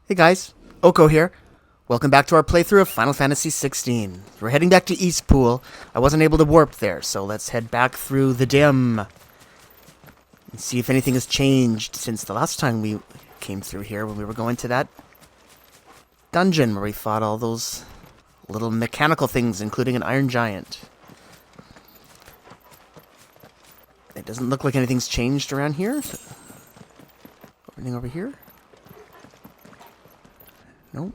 Hey guys, Oko here. Welcome back to our playthrough of Final Fantasy XVI. We're heading back to Eastpool. I wasn't able to warp there, so let's head back through the dim and see if anything has changed since the last time we came through here when we were going to that dungeon where we fought all those little mechanical things, including an iron giant. It doesn't look like anything's changed around here. Anything over here? Nope.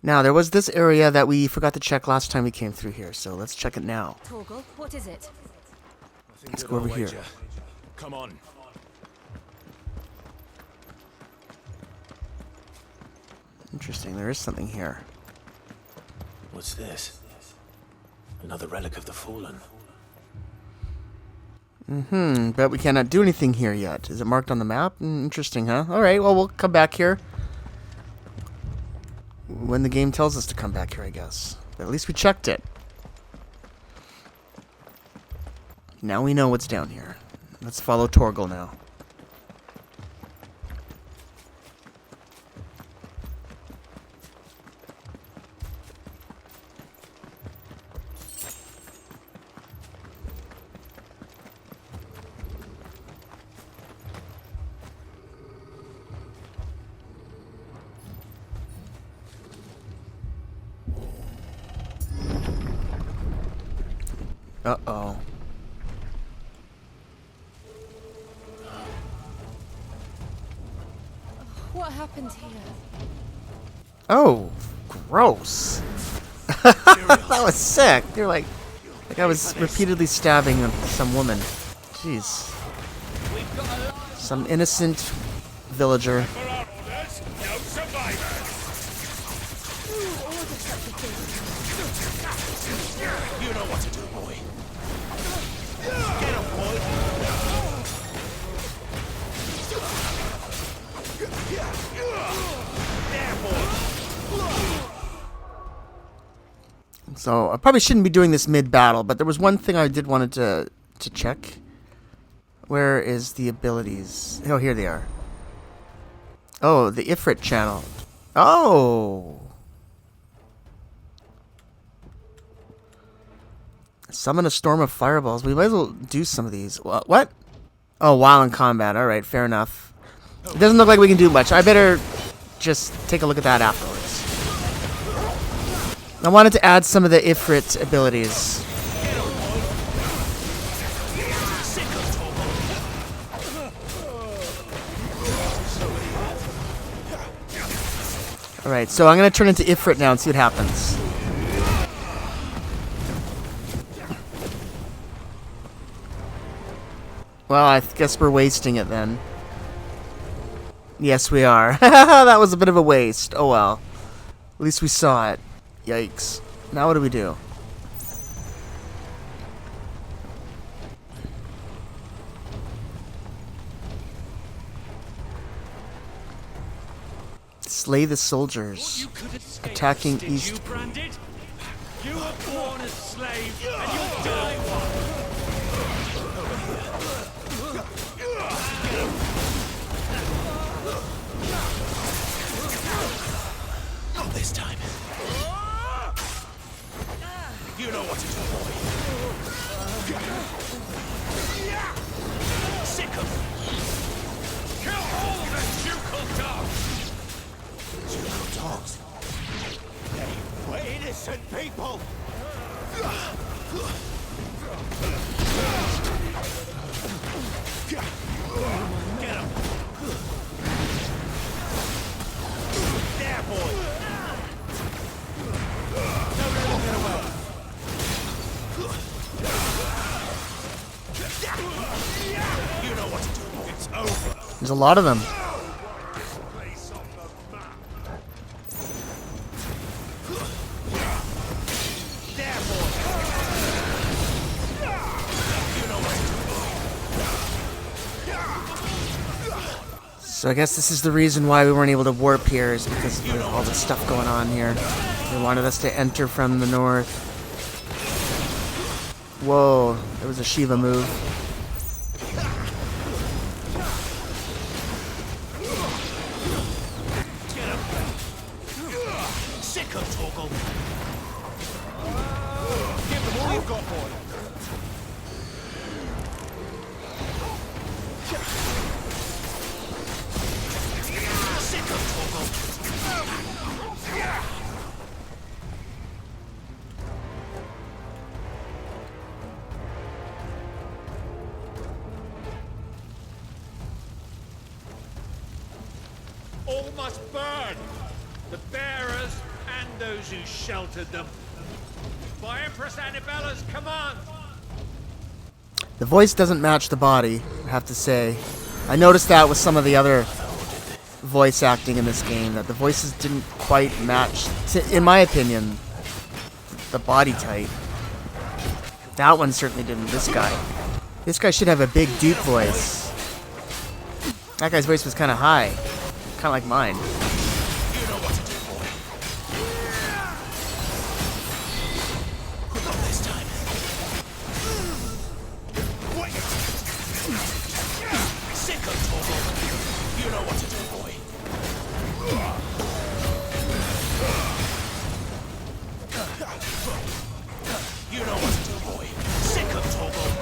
Now, there was this area that we forgot to check last time we came through here, so let's check it now. Torgal, what is it? Let's go over here. Come on. Interesting, there is something here. What's this? Another relic of the fallen. But we cannot do anything here yet. Is it marked on the map? Interesting, huh? Alright, well, we'll come back here when the game tells us to come back here, I guess. But at least we checked it. Now we know what's down here. Let's follow Torgal now. Uh-oh. What happened here? Oh, gross. That was sick. You're like I was repeatedly stabbing some woman. Jeez. Some innocent villager. You know what to do, boy. Get him, boy. There, boy. So I probably shouldn't be doing this mid-battle, but there was one thing I did wanted to check. Where is the abilities? Oh, here they are. Oh, the Ifrit channel. Oh. Summon a storm of fireballs. We might as well do some of these. What? Oh, while in combat. All right, fair enough. It doesn't look like we can do much. I better just take a look at that afterwards. I wanted to add some of the Ifrit abilities. All right, so I'm going to turn into Ifrit now and see what happens. Well, I guess we're wasting it then. Yes, we are. That was a bit of a waste. Oh well. At least we saw it. Yikes. Now what do we do? Slay the soldiers. Attacking East. You were born a slave, and you'll die one. Not this time. You know what to do, boy. Sick of them. Kill all the ducal dogs. Ducal dogs? They were innocent people. Get him. There, boy. Don't let him get away. You know what to do. It's over. There's a lot of them. There, boy. You know what to do. So I guess this is the reason why we weren't able to warp here, is because of all the stuff going on here. They wanted us to enter from the north. Whoa, there was a Shiva move. All must burn! The bearers and those who sheltered them. By Empress Annabella's command! The voice doesn't match the body, I have to say. I noticed that with some of the other voice acting in this game, that the voices didn't quite match, in my opinion, the body type. That one certainly didn't. This guy should have a big, deep voice. That guy's voice was kind of high. Kind of like mine. You know what to do, boy. Not this time. Wait! Sicko, Torvald. You know what to do, boy. You know what to do, boy. Sicko, Torvald.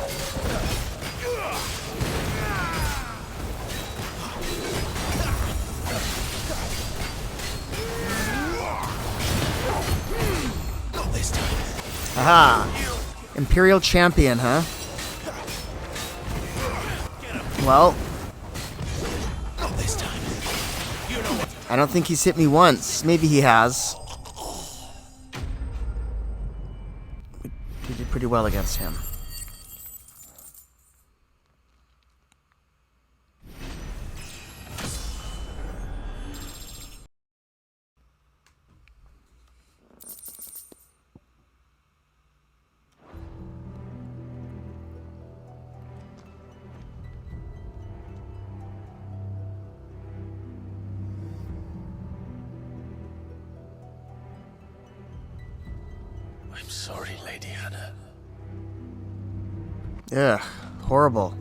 Not this time. Aha! Imperial Champion, huh? Well, Not this time. You know what. I don't think he's hit me once. Maybe he has. We did pretty well against him. I'm sorry, Lady Hannah. Ugh, horrible.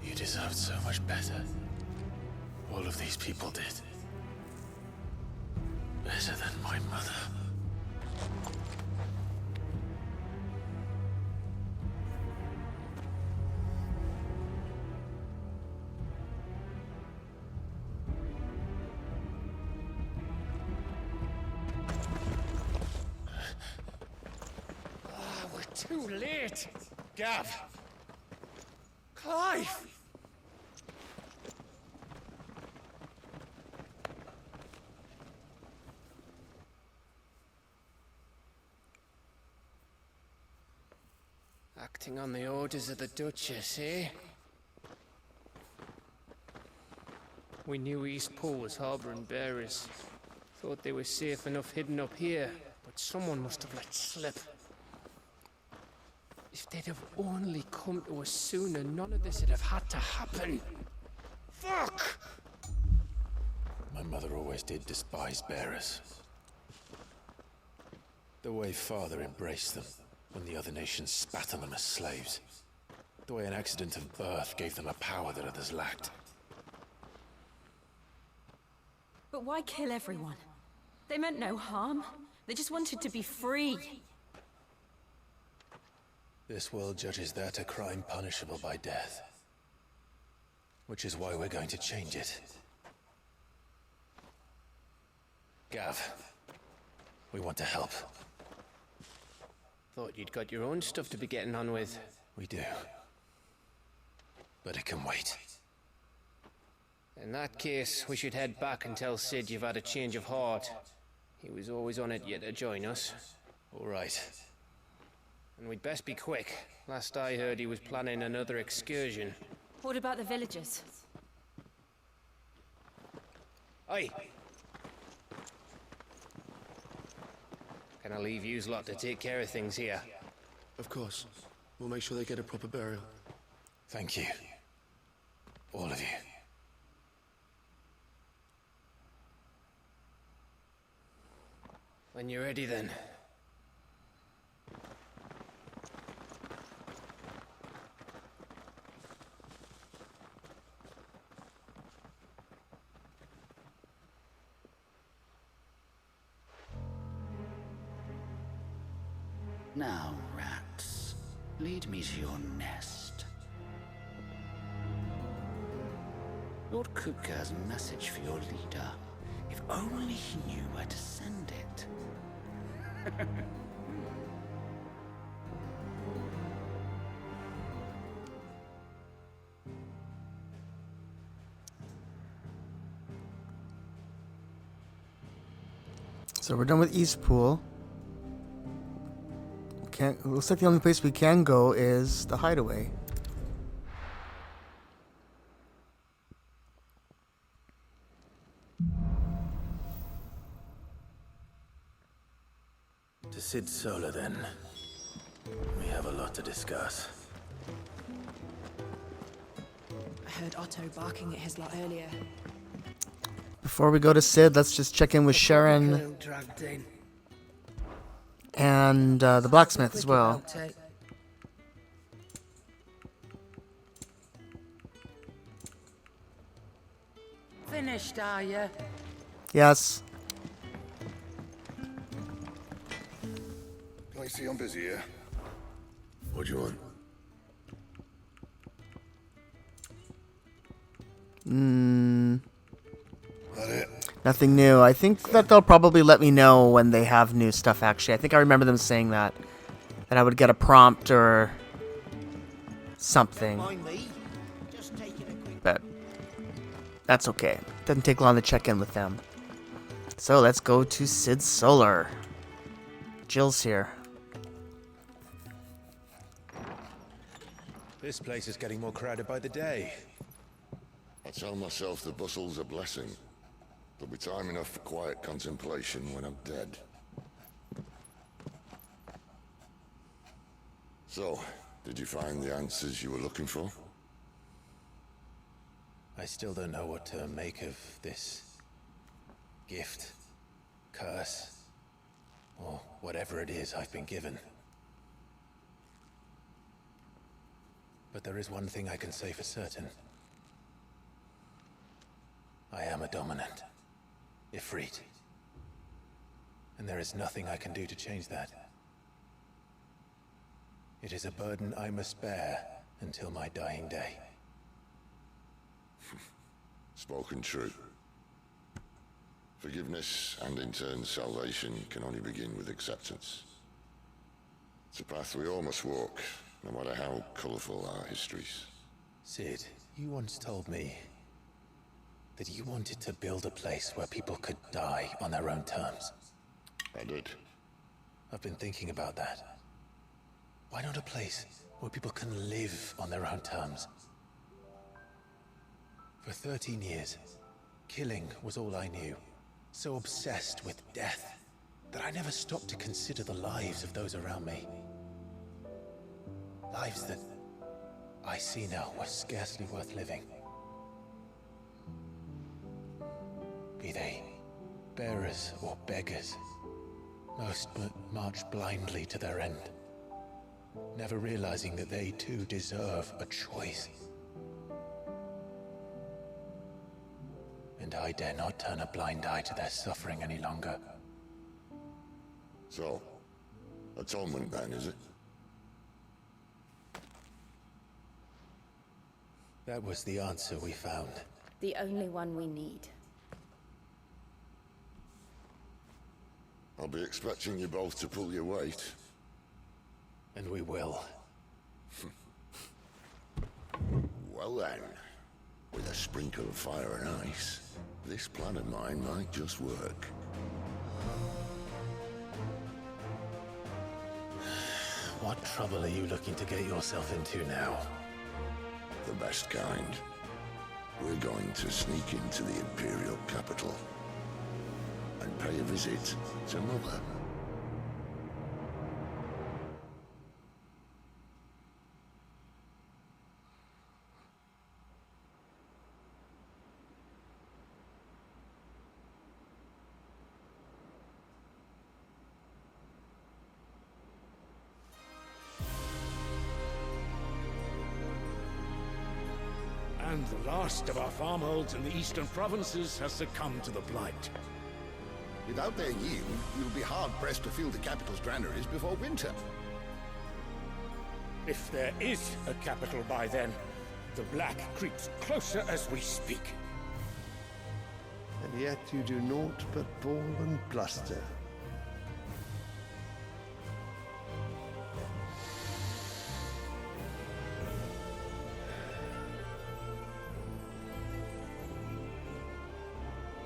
You deserved so much better. All of these people did. Better than my mother. We're too late. Gav. Clive. Acting on the orders of the Duchess, eh? We knew East Pool was harboring bearers. Thought they were safe enough hidden up here, but someone must have let slip. If they'd have only come to us sooner, none of this would have had to happen. Fuck! My mother always did despise bearers. The way Father embraced them when the other nations spat on them as slaves. The way an accident of birth gave them a power that others lacked. But why kill everyone? They meant no harm. They just wanted to be free. This world judges that a crime punishable by death. Which is why we're going to change it. Gav, we want to help. Thought you'd got your own stuff to be getting on with. We do. But it can wait. In that case, we should head back and tell Sid you've had a change of heart. He was always on it yet to join us. All right. And we'd best be quick. Last I heard, he was planning another excursion. What about the villagers? Oi! Can I leave yous lot to take care of things here? Of course. We'll make sure they get a proper burial. Thank you. All of you. When you're ready, then. Now, rats, lead me to your nest. Lord Kupka has a message for your leader. If only he knew where to send it. So we're done with Eastpool. It looks like the only place we can go is the hideaway. To Sid Solar, then. We have a lot to discuss. I heard Otto barking at his lot earlier. Before we go to Sid, let's just check in with Sharon and the blacksmith as well. Finished, are you? Yes. I see I'm busy here. What do you want? That it? Nothing new. I think that they'll probably let me know when they have new stuff, actually. I think I remember them saying that. That I would get a prompt or something. But that's okay. Doesn't take long to check in with them. So let's go to Sid Solar. Jill's here. This place is getting more crowded by the day. I tell myself the bustle's a blessing. There'll be time enough for quiet contemplation when I'm dead. So, did you find the answers you were looking for? I still don't know what to make of this gift, curse, or whatever it is I've been given. But there is one thing I can say for certain. I am a dominant, Ifrit. And there is nothing I can do to change that. It is a burden I must bear until my dying day. Spoken true. Forgiveness and in turn salvation can only begin with acceptance. It's a path we all must walk, no matter how colourful our histories. Sid, you once told me that you wanted to build a place where people could die on their own terms. I did. I've been thinking about that. Why not a place where people can live on their own terms? For 13 years, killing was all I knew. So obsessed with death that I never stopped to consider the lives of those around me. Lives that I see now were scarcely worth living. Be they bearers or beggars, most march blindly to their end, never realizing that they too deserve a choice. And I dare not turn a blind eye to their suffering any longer. So, atonement then, is it? That was the answer we found. The only one we need. I'll be expecting you both to pull your weight. And we will. Well then, with a sprinkle of fire and ice, this plan of mine might just work. What trouble are you looking to get yourself into now? The best kind. We're going to sneak into the Imperial capital and pay a visit to Mother. And the last of our farmholds in the eastern provinces has succumbed to the blight. Without their yield, we'll be hard-pressed to fill the capital's granaries before winter. If there is a capital by then, the black creeps closer as we speak. And yet you do naught but bawl and bluster.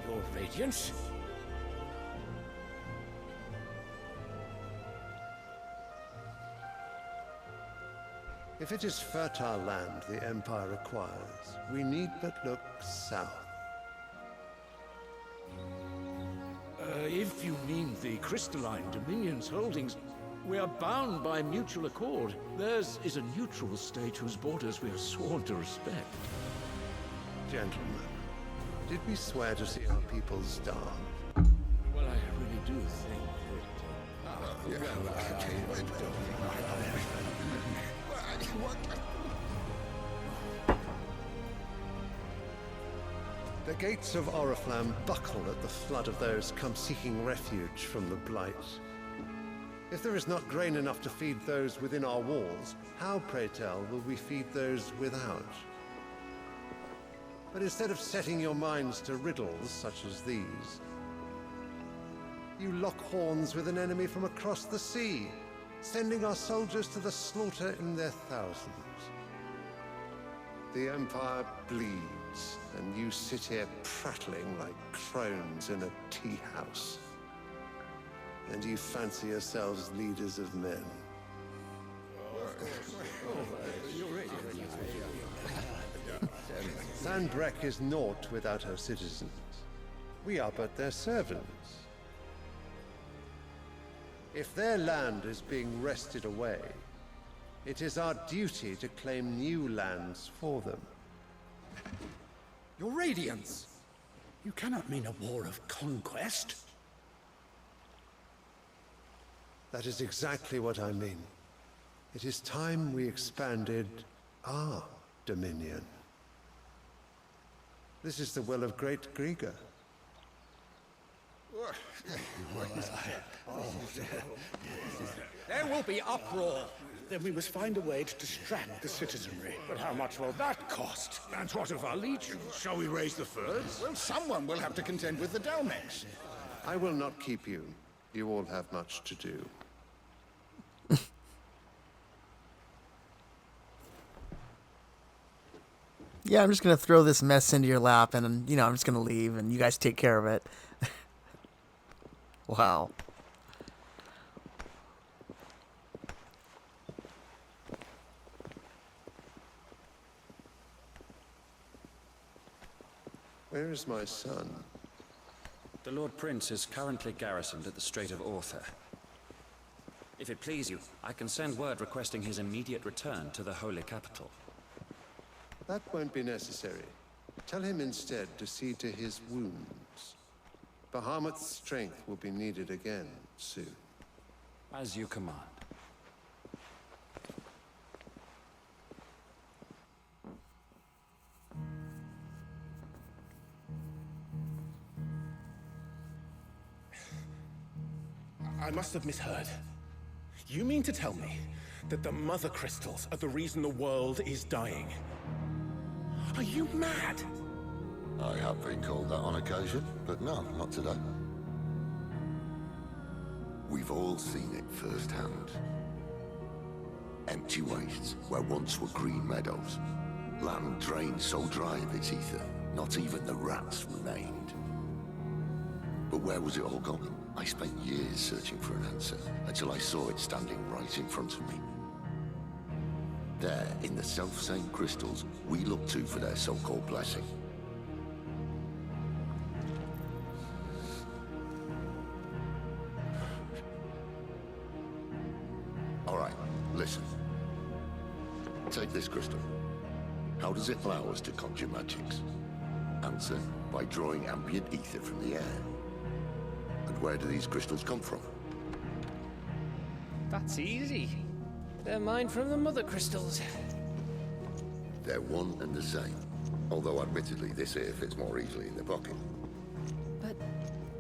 Your Radiance? If it is fertile land the Empire requires, we need but look south. If you mean the crystalline Dominion's holdings, we are bound by mutual accord. Theirs is a neutral state whose borders we are sworn to respect. Gentlemen, did we swear to see our people starve? Well, I really do think The gates of Oriflamme buckle at the flood of those come seeking refuge from the Blight. If there is not grain enough to feed those within our walls, how, pray tell, will we feed those without? But instead of setting your minds to riddles such as these, you lock horns with an enemy from across the sea, sending our soldiers to the slaughter in their thousands. The Empire bleeds, and you sit here prattling like crones in a tea house. And you fancy yourselves leaders of men. Sandbreck is naught without her citizens. We are but their servants. If their land is being wrested away, it is our duty to claim new lands for them. Your Radiance! You cannot mean a war of conquest. That is exactly what I mean. It is time we expanded our dominion. This is the will of great Grieger. There will be uproar. Then we must find a way to distract the citizenry. But how much will that cost? And what of our legions? Shall we raise the furs? Well, someone will have to contend with the Dalmex. I will not keep you. You all have much to do. Yeah, I'm just going to throw this mess into your lap, and, you know, I'm just going to leave, and you guys take care of it. Wow. Where is my son? The Lord Prince is currently garrisoned at the Strait of Author. If it please you, I can send word requesting his immediate return to the Holy Capital. That won't be necessary. Tell him instead to see to his wounds. Bahamut's strength will be needed again soon. As you command. I must have misheard. You mean to tell me that the Mother Crystals are the reason the world is dying? Are you mad? I have been called that on occasion, but no, not today. We've all seen it firsthand. Empty wastes where once were green meadows. Land drained so dry of its ether, not even the rats remained. But where was it all going? I spent years searching for an answer, until I saw it standing right in front of me. There, in the self-same crystals we look to for their so-called blessing. All right, listen. Take this crystal. How does it allow us to conjure magics? Answer, by drawing ambient ether from the air. And where do these crystals come from? That's easy. They're mine from the Mother Crystals. They're one and the same. Although admittedly this here fits more easily in the pocket. But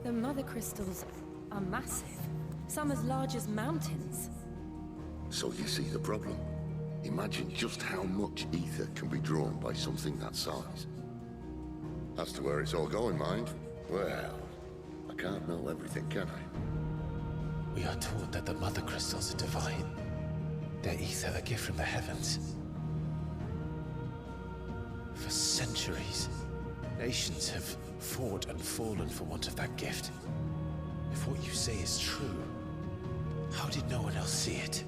the Mother Crystals are massive. Some as large as mountains. So you see the problem. Imagine just how much ether can be drawn by something that size. As to where it's all going, mind? Well, I can't know everything, can I? We are taught that the Mother Crystals are divine. Their ether a gift from the heavens. For centuries, nations have fought and fallen for want of that gift. If what you say is true, how did no one else see it?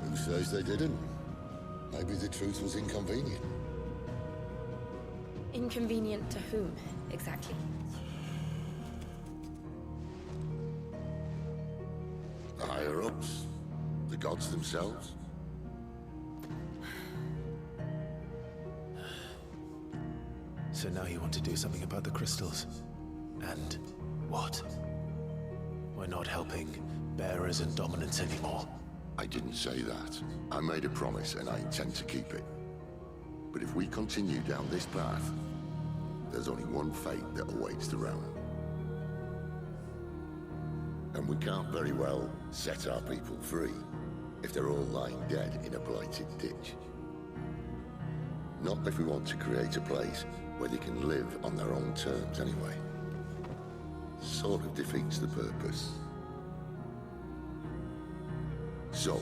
Who says they didn't? Maybe the truth was inconvenient. Inconvenient to whom, exactly? The higher-ups, the gods themselves. So now you want to do something about the crystals? And what? We're not helping bearers and dominants anymore. I didn't say that. I made a promise and I intend to keep it. But if we continue down this path, there's only one fate that awaits the realm. And we can't very well set our people free if they're all lying dead in a blighted ditch. Not if we want to create a place where they can live on their own terms anyway. Sort of defeats the purpose. So,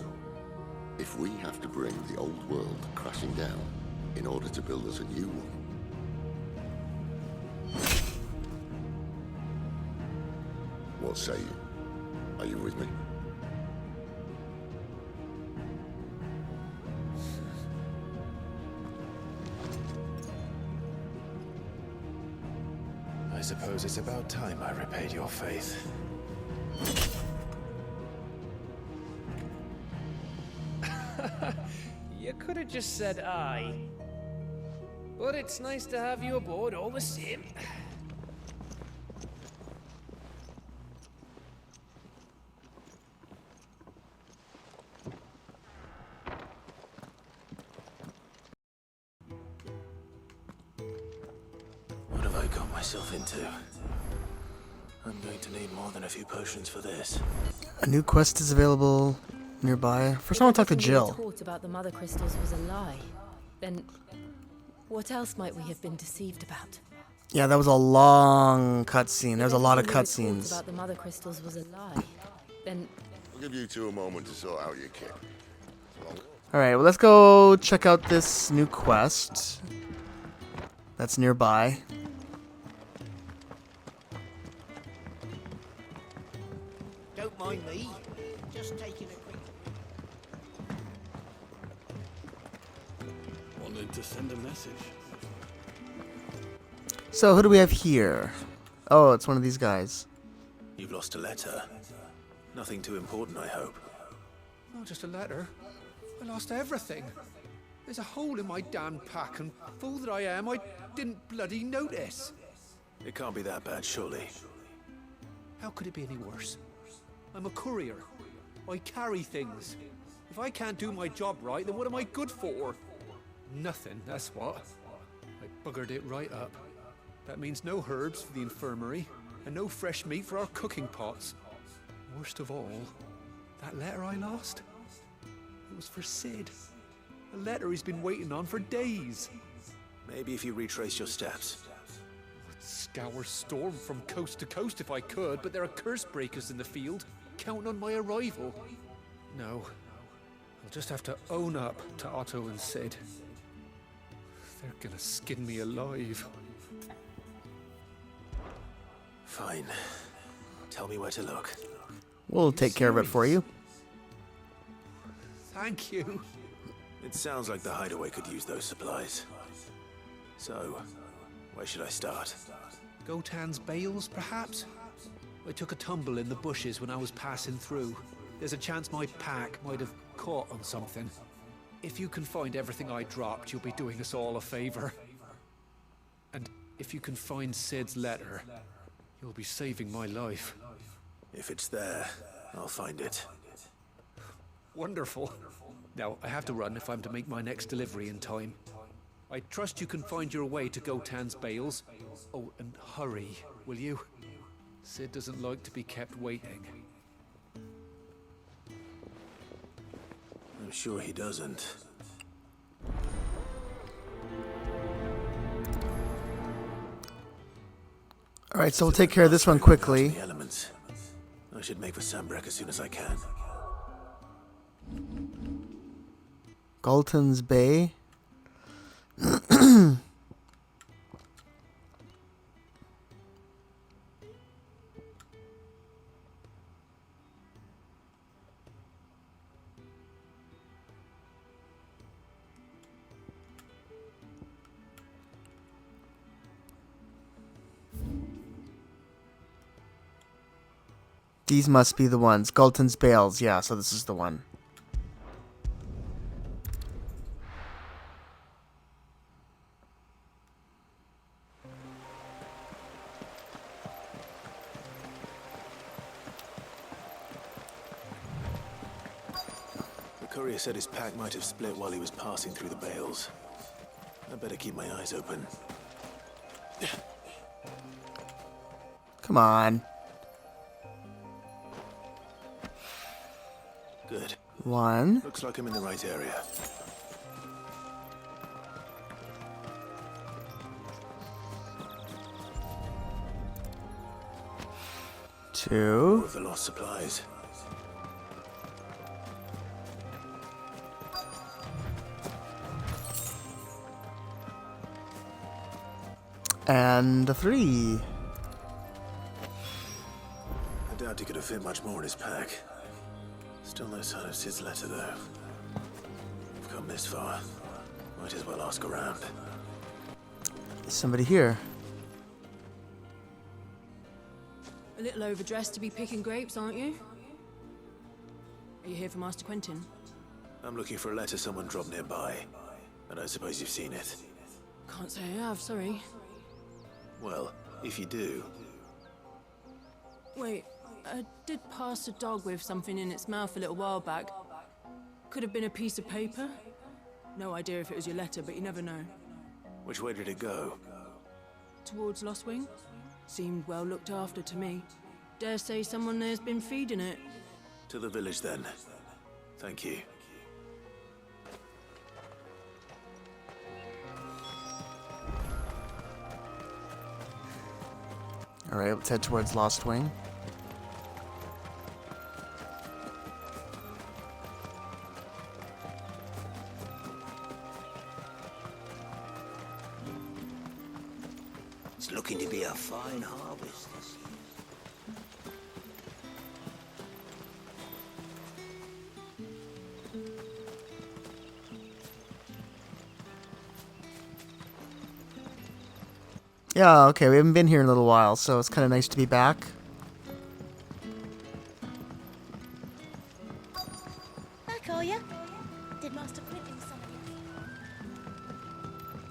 if we have to bring the old world crashing down in order to build us a new one, what say you? Are you with me? I suppose it's about time I repaid your faith. You could have just said aye. But it's nice to have you aboard all the same. What have I got myself into? I'm going to need more than a few potions for this. A new quest is available nearby. First, I want to talk to Everything we were Jill. taught about the mother crystals was a lie. Then, what else might we have been deceived about? Yeah, that was a long cutscene. There's a lot of Everything we were taught cutscenes. about the mother crystals was a lie. Then, I'll give you two a moment to sort out your kit. Alright, well, let's go check out this new quest that's nearby. Don't mind me. Just taking a quick... Wanted to send a message. So, who do we have here? Oh, it's one of these guys. You've lost a letter. Nothing too important, I hope. Not just a letter. I lost everything. There's a hole in my damn pack, and fool that I am, I didn't bloody notice. It can't be that bad, surely. How could it be any worse? I'm a courier. I carry things. If I can't do my job right, then what am I good for? Nothing, that's what. I buggered it right up. That means no herbs for the infirmary, and no fresh meat for our cooking pots. Worst of all, that letter I lost? It was for Sid. A letter he's been waiting on for days. Maybe if you retrace your steps. I'd scour Storm from coast to coast if I could, but there are curse breakers in the field, counting on my arrival. No, I'll just have to own up to Otto and Sid. They're gonna skin me alive. Fine. Tell me where to look. We'll take care of it for you. Thank you. It sounds like the hideaway could use those supplies. So, where should I start? Gotan's bales, perhaps? I took a tumble in the bushes when I was passing through. There's a chance my pack might have caught on something. If you can find everything I dropped, you'll be doing us all a favor. And if you can find Sid's letter, you'll be saving my life. If it's there, I'll find it. Wonderful. Now, I have to run if I'm to make my next delivery in time. I trust you can find your way to Gotan's bales. Oh, and hurry, will you? Sid doesn't like to be kept waiting. I'm sure he doesn't. Alright, so we'll take care of this one quickly. The elements. I should make for Sambrek as soon as I can. Galton's Bay. These must be the ones. Galton's Bales. Yeah, so this is the one. The courier said his pack might have split while he was passing through the bales. I better keep my eyes open. Come on. Good. One. Looks like I'm in the right area. Two. More of the lost supplies. And a 3. I doubt he could have fit much more in his pack. Still no sign of Sid's letter, though. We've come this far. Might as well ask around. There's somebody here. A little overdressed to be picking grapes, aren't you? Are you here for Master Quentin? I'm looking for a letter someone dropped nearby. And I suppose you've seen it. Can't say I have, sorry. Well, if you do... Wait, I did pass a dog with something in its mouth a little while back. Could have been a piece of paper. No idea if it was your letter, but you never know. Which way did it go? Towards Lostwing? Seemed well looked after to me. Dare say someone there's been feeding it. To the village, then. Thank you. Alright, let's head towards Lostwing. It's looking to be a fine harvest this year. Yeah, okay, we haven't been here in a little while, so it's kind of nice to be back. Back, are you? Did Master Quentin summon you?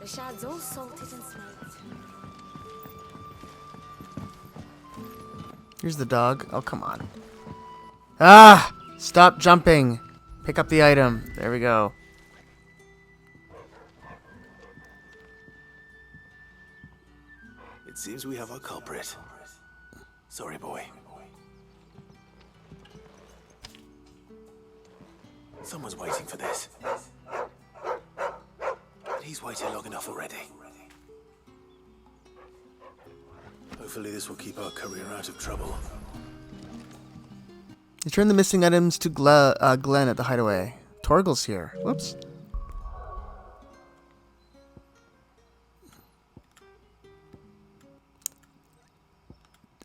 The shad's all salted and smoked. Here's the dog. Oh, come on. Ah! Stop jumping. Pick up the item. There we go. It seems we have our culprit. Sorry, boy. Someone's waiting for this. And he's waited long enough already. Hopefully this will keep our career out of trouble. Return the missing items to Glenn at the hideaway. Torgal's here. Whoops.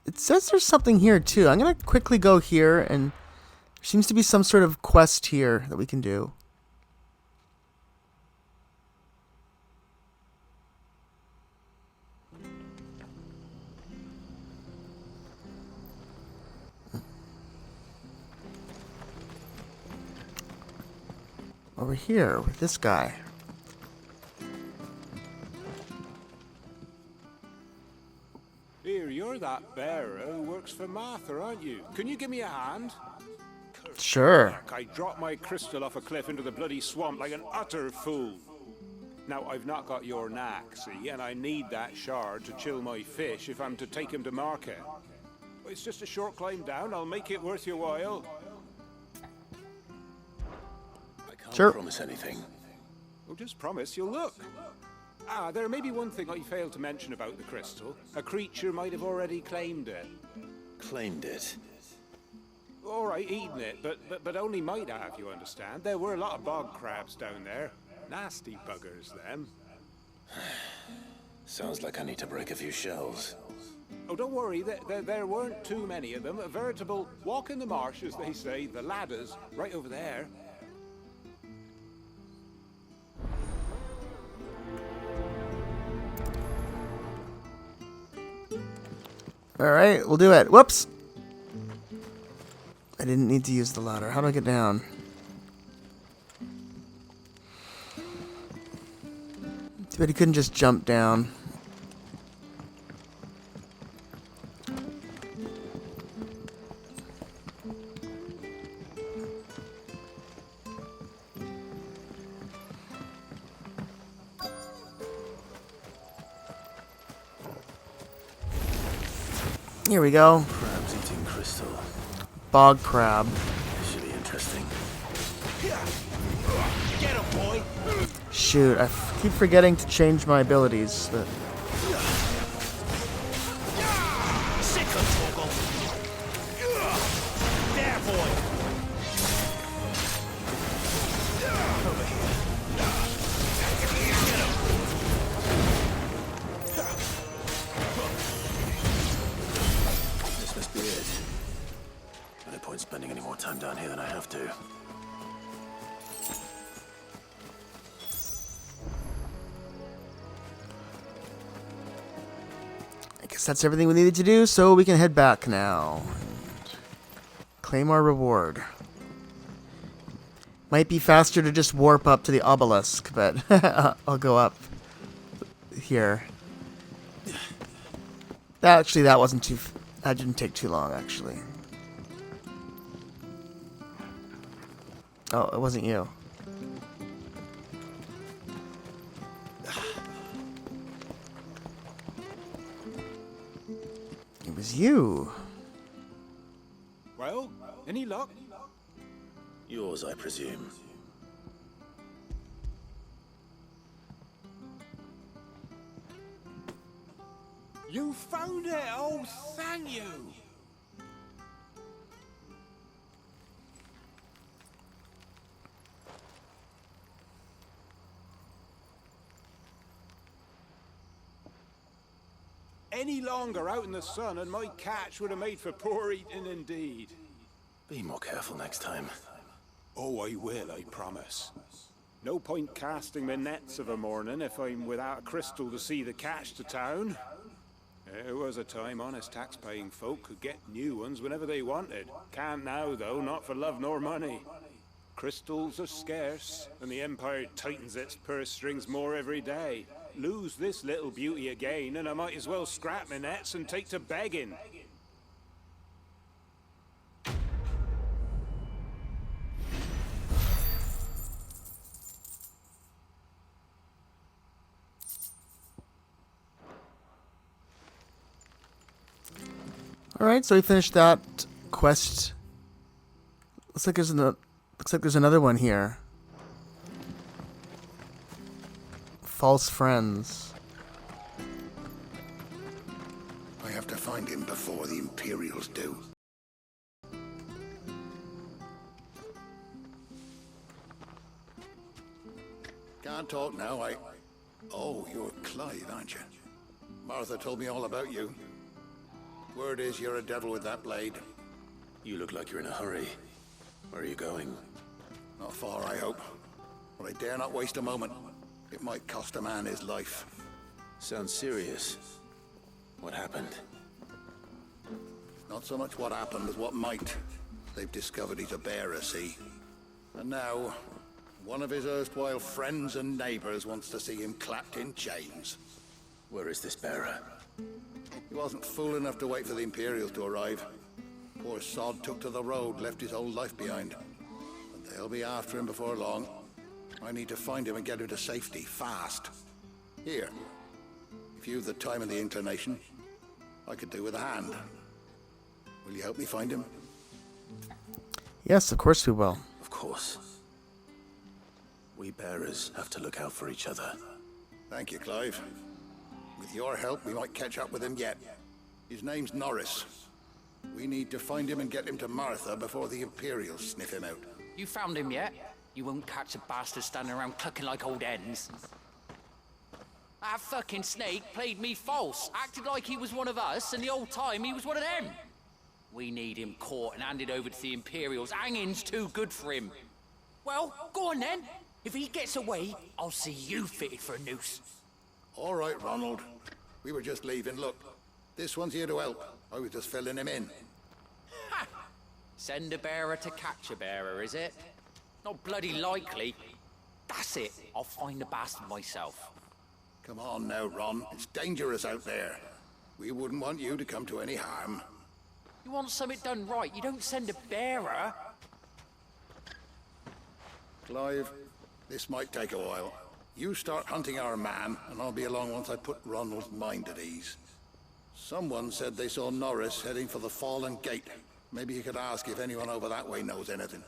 It says there's something here too. I'm going to quickly go here, and there seems to be some sort of quest here that we can do. Over here with this guy. Here, you're that bearer who works for Martha, aren't you? Can you give me a hand? Sure. I dropped my crystal off a cliff into the bloody swamp like an utter fool. Now, I've not got your knack, see, and I need that shard to chill my fish if I'm to take him to market. It's just a short climb down. I'll make it worth your while. I can't Sure. promise anything. Well, just promise you'll look. Ah, there may be one thing I failed to mention about the crystal. A creature might have already claimed it. Claimed it. All right, eaten it, but only might have, you understand. There were a lot of bog crabs down there. Nasty buggers, them. Sounds like I need to break a few shells. Oh, don't worry, there weren't too many of them. A veritable walk in the marsh, as they say. The ladders, right over there. Alright, we'll do it. Whoops! I didn't need to use the ladder. How do I get down? Too bad he couldn't just jump down. Here we go. Crabs eating crystal. Bog crab. Should be interesting. Get him, boy! Shoot, I keep forgetting to change my abilities, but... Sick of Toggle! There, boy! Over here. Get him! This must be it. No point spending any more time down here than I have to. I guess that's everything we needed to do, so we can head back now. And claim our reward. Might be faster to just warp up to the obelisk, but I'll go up here. Actually, that wasn't too... That didn't take too long, actually. Oh, it wasn't you. It was you. Well, any luck? Yours, I presume. You found it! Oh, thank you! Any longer out in the sun and my catch would have made for poor eating indeed. Be more careful next time. Oh, I will, I promise. No point casting my nets of a morning if I'm without a crystal to see the catch to town. There was a time honest tax-paying folk could get new ones whenever they wanted. Can't now, though, not for love nor money. Crystals are scarce, and the Empire tightens its purse strings more every day. Lose this little beauty again, and I might as well scrap my nets and take to begging. Alright, so we finished that quest. Looks like there's another one here. False friends. I have to find him before the Imperials do. Can't talk now, Oh, you're Clive, aren't you? Martha told me all about you. Word is you're a devil with that blade. You look like you're in a hurry. Where are you going? Not far, I hope. But I dare not waste a moment. It might cost a man his life. Sounds serious. What happened? Not so much what happened as what might. They've discovered he's a bearer, see? And now, one of his erstwhile friends and neighbors wants to see him clapped in chains. Where is this bearer? He wasn't fool enough to wait for the Imperials to arrive. Poor sod took to the road, left his whole life behind. But they'll be after him before long. I need to find him and get him to safety, fast. Here, if you've the time and the inclination, I could do with a hand. Will you help me find him? Yes, of course we will. Of course. We bearers have to look out for each other. Thank you, Clive. With your help, we might catch up with him yet. His name's Norris. We need to find him and get him to Martha before the Imperials sniff him out. You found him yet? You won't catch a bastard standing around clucking like old hens. That fucking snake played me false, acted like he was one of us, and the whole time he was one of them. We need him caught and handed over to the Imperials. Hanging's too good for him. Well, go on then. If he gets away, I'll see you fitted for a noose. All right, Ronald. We were just leaving. Look, this one's here to help. I was just filling him in. Ha! Send a bearer to catch a bearer, is it? Not bloody likely. That's it. I'll find the bastard myself. Come on now, Ron. It's dangerous out there. We wouldn't want you to come to any harm. You want something done right, you don't send a bearer. Clive, this might take a while. You start hunting our man, and I'll be along once I put Ronald's mind at ease. Someone said they saw Norris heading for the Fallen Gate. Maybe you could ask if anyone over that way knows anything.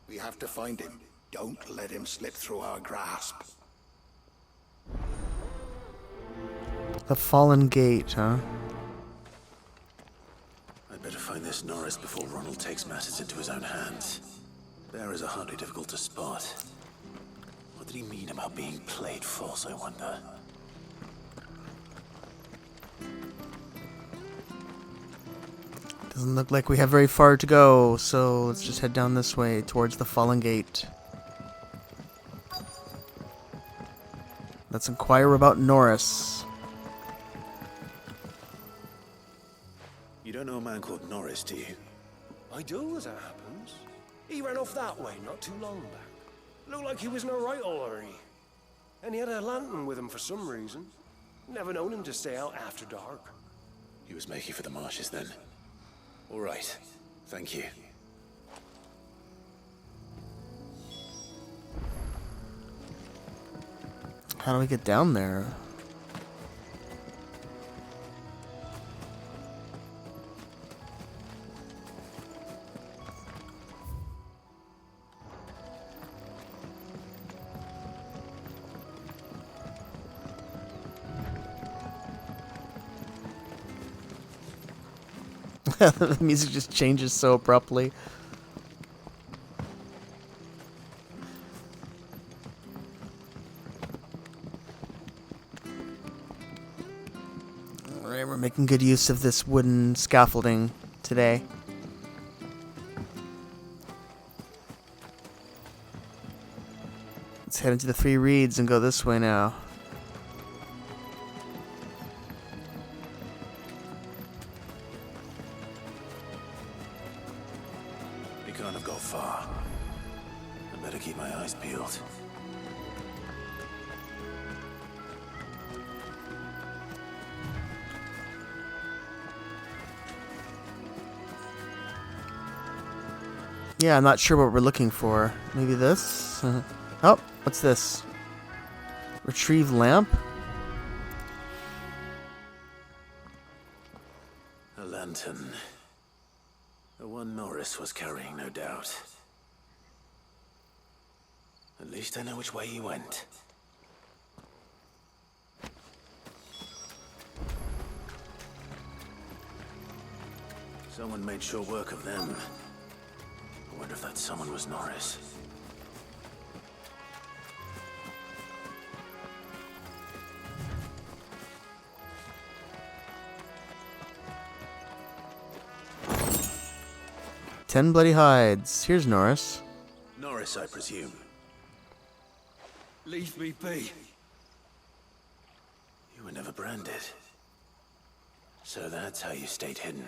We have to find him. Don't let him slip through our grasp. The Fallen Gate, huh? I'd better find this Norris before Ronald takes matters into his own hands. Bearers are hardly difficult to spot. What did he mean about being played false, I wonder? Doesn't look like we have very far to go, so let's just head down this way towards the Fallen Gate. Let's inquire about Norris. You don't know a man called Norris, do you? I do, as it happens. He ran off that way not too long back. Looked like he was in a right hurry. And he had a lantern with him for some reason. Never known him to stay out after dark. He was making for the marshes then. All right. Thank you. How do we get down there? The music just changes so abruptly. Alright, we're making good use of this wooden scaffolding today. Let's head into the Three Reeds and go this way now. Can't have got far. I better keep my eyes peeled. Yeah, I'm not sure what we're looking for. Maybe this? Oh, what's this? Retrieve lamp? A lantern. The one Norris was carrying, no doubt. At least I know which way he went. Someone made sure work of them. I wonder if that someone was Norris. Ten bloody hides. Here's Norris. Norris, I presume. Leave me be. You were never branded. So that's how you stayed hidden.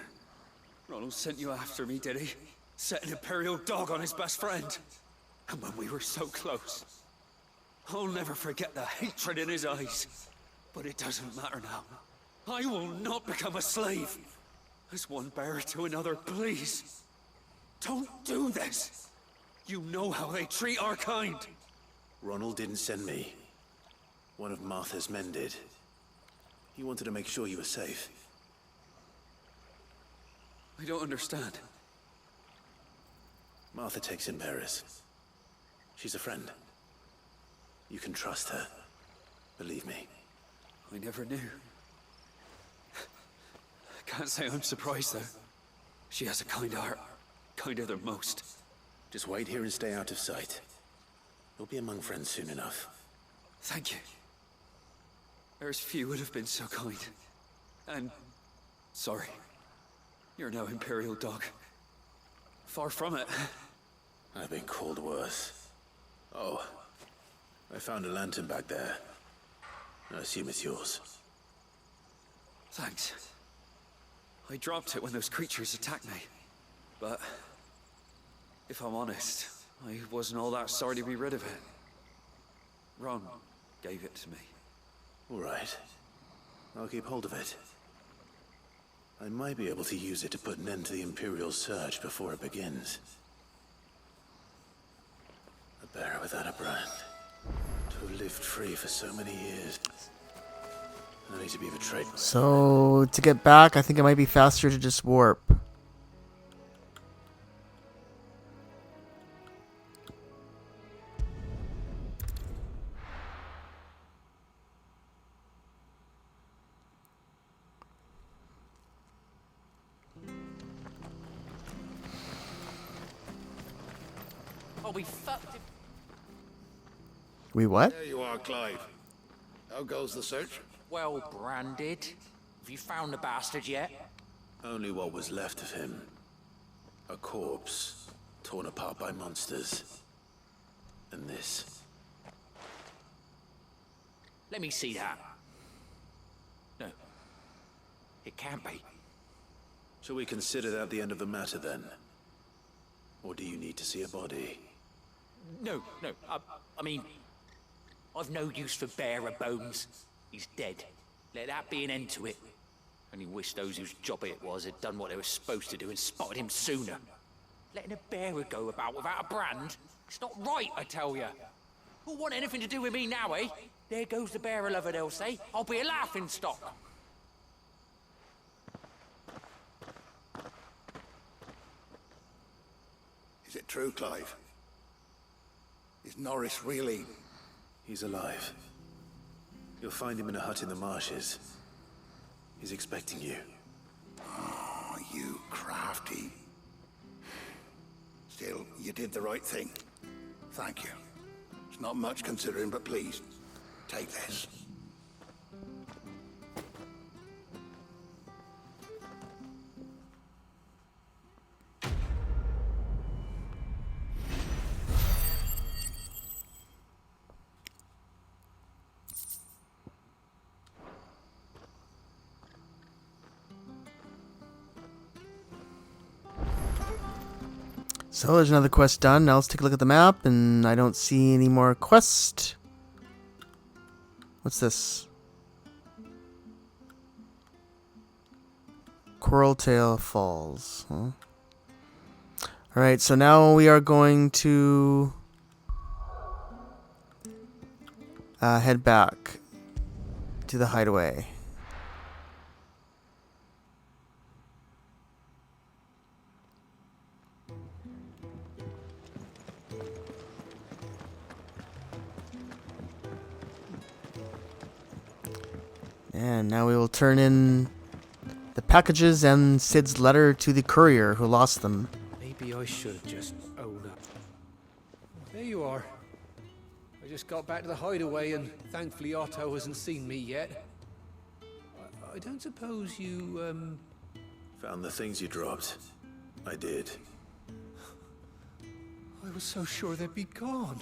Ronald sent you after me, did he? Set an Imperial dog on his best friend. And when we were so close. I'll never forget the hatred in his eyes. But it doesn't matter now. I will not become a slave. As one bearer to another, please. Don't do this! You know how they treat our kind! Ronald didn't send me. One of Martha's men did. He wanted to make sure you were safe. I don't understand. Martha takes in bearers. She's a friend. You can trust her. Believe me. I never knew. I can't say I'm surprised, though. She has a kind heart. Kinder than most. Just wait here and stay out of sight. You'll be among friends soon enough. Thank you. There's few would have been so kind. And... sorry. You're no Imperial dog. Far from it. I've been called worse. Oh. I found a lantern back there. I assume it's yours. Thanks. I dropped it when those creatures attacked me. But If I'm honest, I wasn't all that sorry to be rid of it. Ron gave it to me. All right. I'll keep hold of it. I might be able to use it to put an end to the Imperial Surge before it begins. A bearer without a brand. To have lived free for so many years. Only to be betrayed. So, to get back, I think it might be faster to just warp. Oh, we fucked him. We what? There you are, Clive. How goes the search? Well branded. Have you found the bastard yet? Only what was left of him. A corpse, torn apart by monsters. And this. Let me see that. No. It can't be. Shall we consider that the end of the matter then? Or do you need to see a body? No. I mean, I've no use for bearer bones. He's dead. Let that be an end to it. Only wish those whose job it was had done what they were supposed to do and spotted him sooner. Letting a bearer go about without a brand? It's not right, I tell you. Who'll want anything to do with me now, eh? There goes the bearer lover, they'll say. I'll be a laughing stock. Is it true, Clive? Is Norris really... He's alive. You'll find him in a hut in the marshes. He's expecting you. Oh, you crafty. Still, you did the right thing. Thank you. It's not much considering, but please, take this. So there's another quest done. Now let's take a look at the map, and I don't see any more quest. What's this? Coraltail Falls. Huh? Alright, so now we are going to head back to the hideaway. And now we will turn in the packages and Sid's letter to the courier who lost them. Maybe I should just own up. There you are. I just got back to the hideaway and thankfully Otto hasn't seen me yet. I don't suppose you, Found the things you dropped. I did. I was so sure they'd be gone.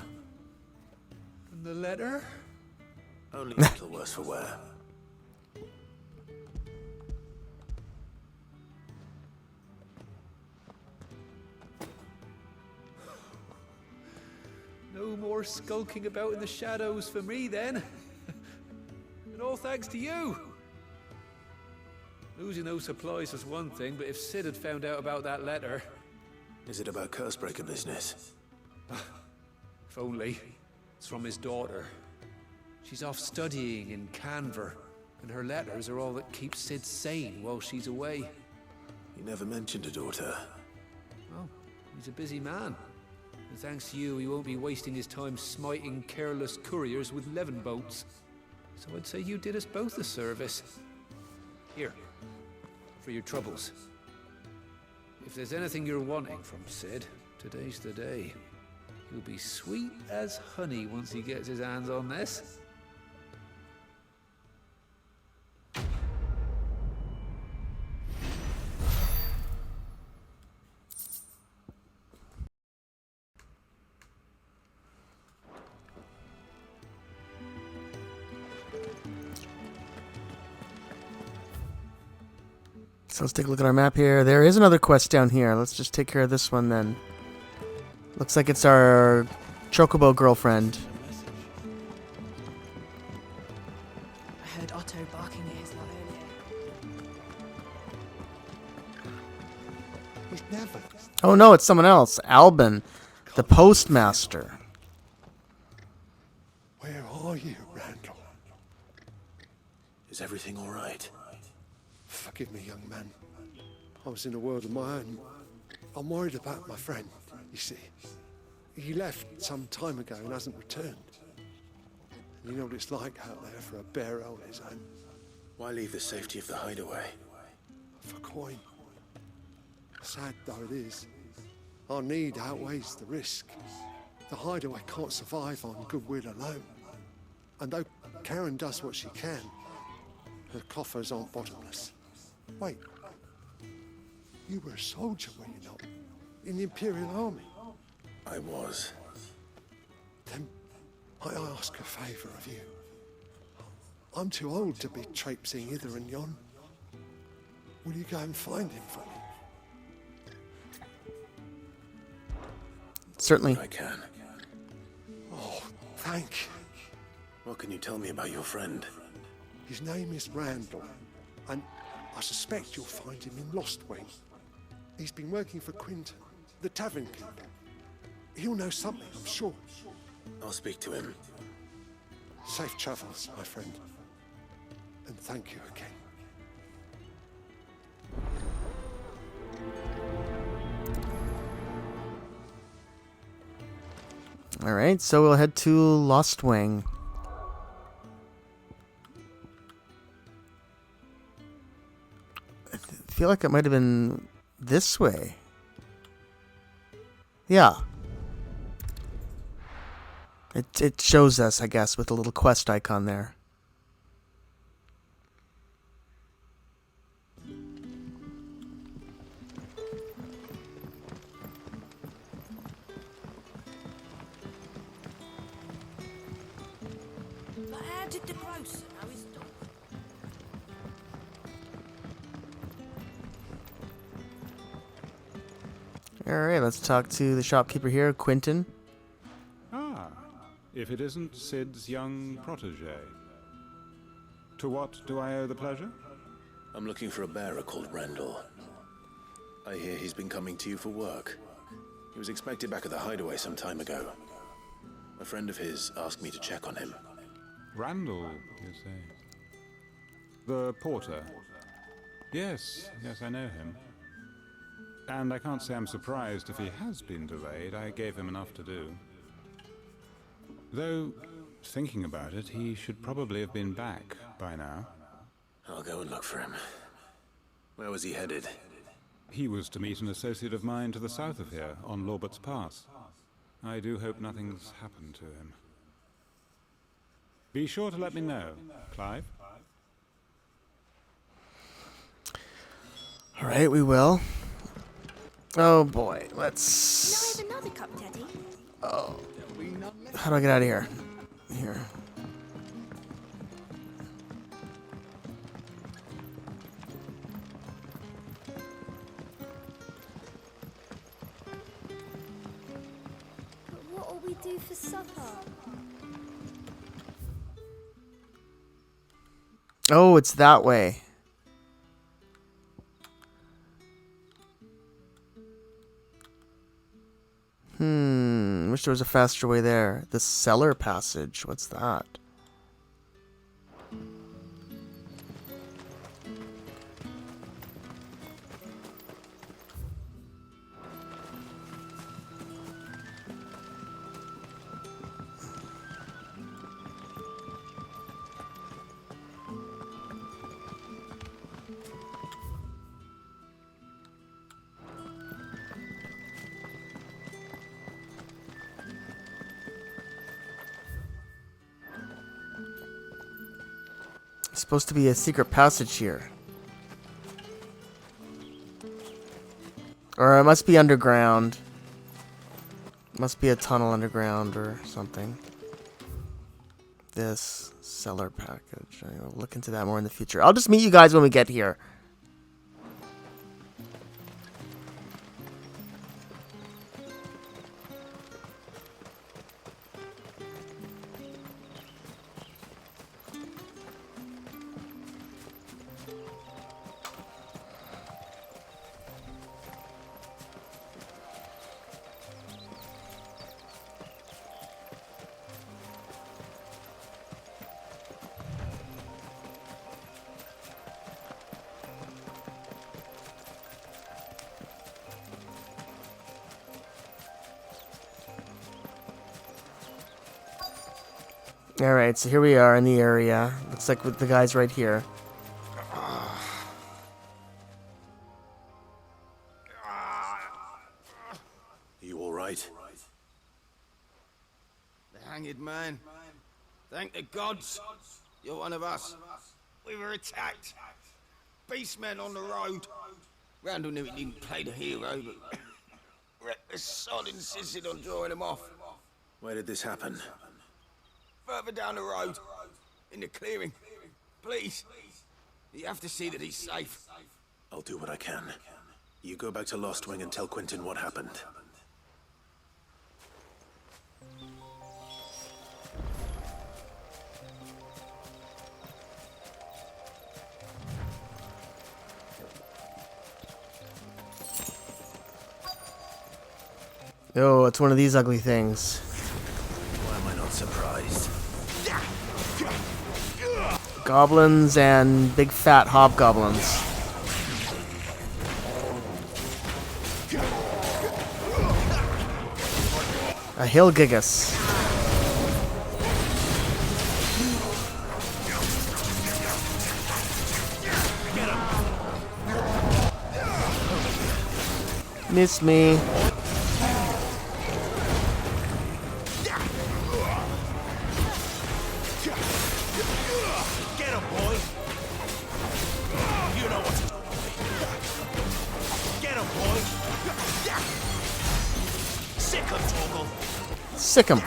And the letter? Only a little worse for wear. No more skulking about in the shadows for me, then. And all thanks to you. Losing those supplies was one thing, but if Sid had found out about that letter... Is it about Cursebreaker business? If only. It's from his daughter. She's off studying in Canver, and her letters are all that keeps Sid sane while she's away. He never mentioned a daughter. Well, he's a busy man. And thanks to you, he won't be wasting his time smiting careless couriers with levin boats. So I'd say you did us both a service. Here, for your troubles. If there's anything you're wanting from Sid, today's the day. He'll be sweet as honey once he gets his hands on this. So let's take a look at our map here. There is another quest down here. Let's just take care of this one then. Looks like it's our chocobo girlfriend. I heard Otto barking at his lot earlier. He's never. Oh no, it's someone else. Albin, the postmaster. Where are you, Randall? Is everything all right? Forgive me, young man. I was in a world of my own. I'm worried about my friend, you see. He left some time ago and hasn't returned. And you know what it's like out there for a bear on his own. Why leave the safety of the hideaway? For coin. Sad though it is, our need outweighs the risk. The hideaway can't survive on goodwill alone. And though Karen does what she can, her coffers aren't bottomless. Wait. You were a soldier, were you not? In the Imperial Army? I was. Then I ask a favour of you. I'm too old to be traipsing hither and yon. Will you go and find him for me? Certainly. I can. Oh, thank you. What can you tell me about your friend? His name is Randall, and I suspect you'll find him in Lostwing. He's been working for Quinton, the tavern keeper. He'll know something, I'm sure. I'll speak to him. Safe travels, my friend. And thank you again. Alright, so we'll head to Lostwing. I feel like it might have been this way. Yeah. It shows us, I guess, with a little quest icon there. But how did the grocer know his dog? Alright, let's talk to the shopkeeper here, Quinton. Ah, if it isn't Sid's young protege. To what do I owe the pleasure? I'm looking for a bearer called Randall. I hear he's been coming to you for work. He was expected back at the hideaway some time ago. A friend of his asked me to check on him. Randall, you say? The porter? Yes, I know him. And I can't say I'm surprised if he has been delayed. I gave him enough to do. Though, thinking about it, he should probably have been back by now. I'll go and look for him. Where was he headed? He was to meet an associate of mine to the south of here, on Lorbert's Pass. I do hope nothing's happened to him. Be sure to let me know, Clive. Alright, we will. Oh boy, let's... Can I have another cup, Daddy? Oh. How do I get out of here? Here. But what'll we do for supper? Oh, it's that way. Wish there was a faster way there. The cellar passage. What's that? Supposed to be a secret passage here. Or it must be underground. Must be a tunnel underground or something. This cellar package. I'll look into that more in the future. I'll just meet you guys when we get here. Alright, so here we are in the area. Looks like with the guys right here. You all right? The hanged man. Thank the gods. You're one of us. We were attacked. Beastmen on the road. Randall knew he didn't play the hero, but the sod insisted on drawing him off. Where did this happen? Further down the road. In the clearing. Please. You have to see that he's safe. I'll do what I can. You go back to Lostwing and tell Quentin what happened. Oh, it's one of these ugly things. Why am I not surprised? Goblins and big fat hobgoblins. A Hilgigus. Miss me. Sick 'em.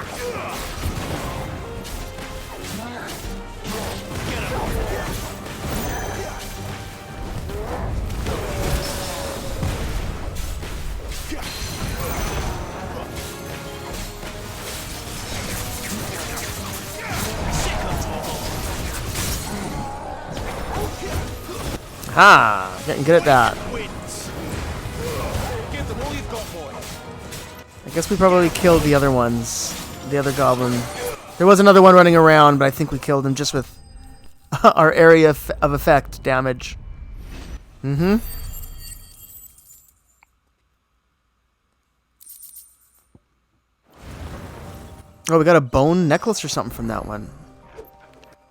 Ha! Getting good at that. I guess we probably killed the other ones. The other goblin. There was another one running around, but I think we killed him just with our area of effect damage. Mm-hmm. Oh, we got a bone necklace or something from that one.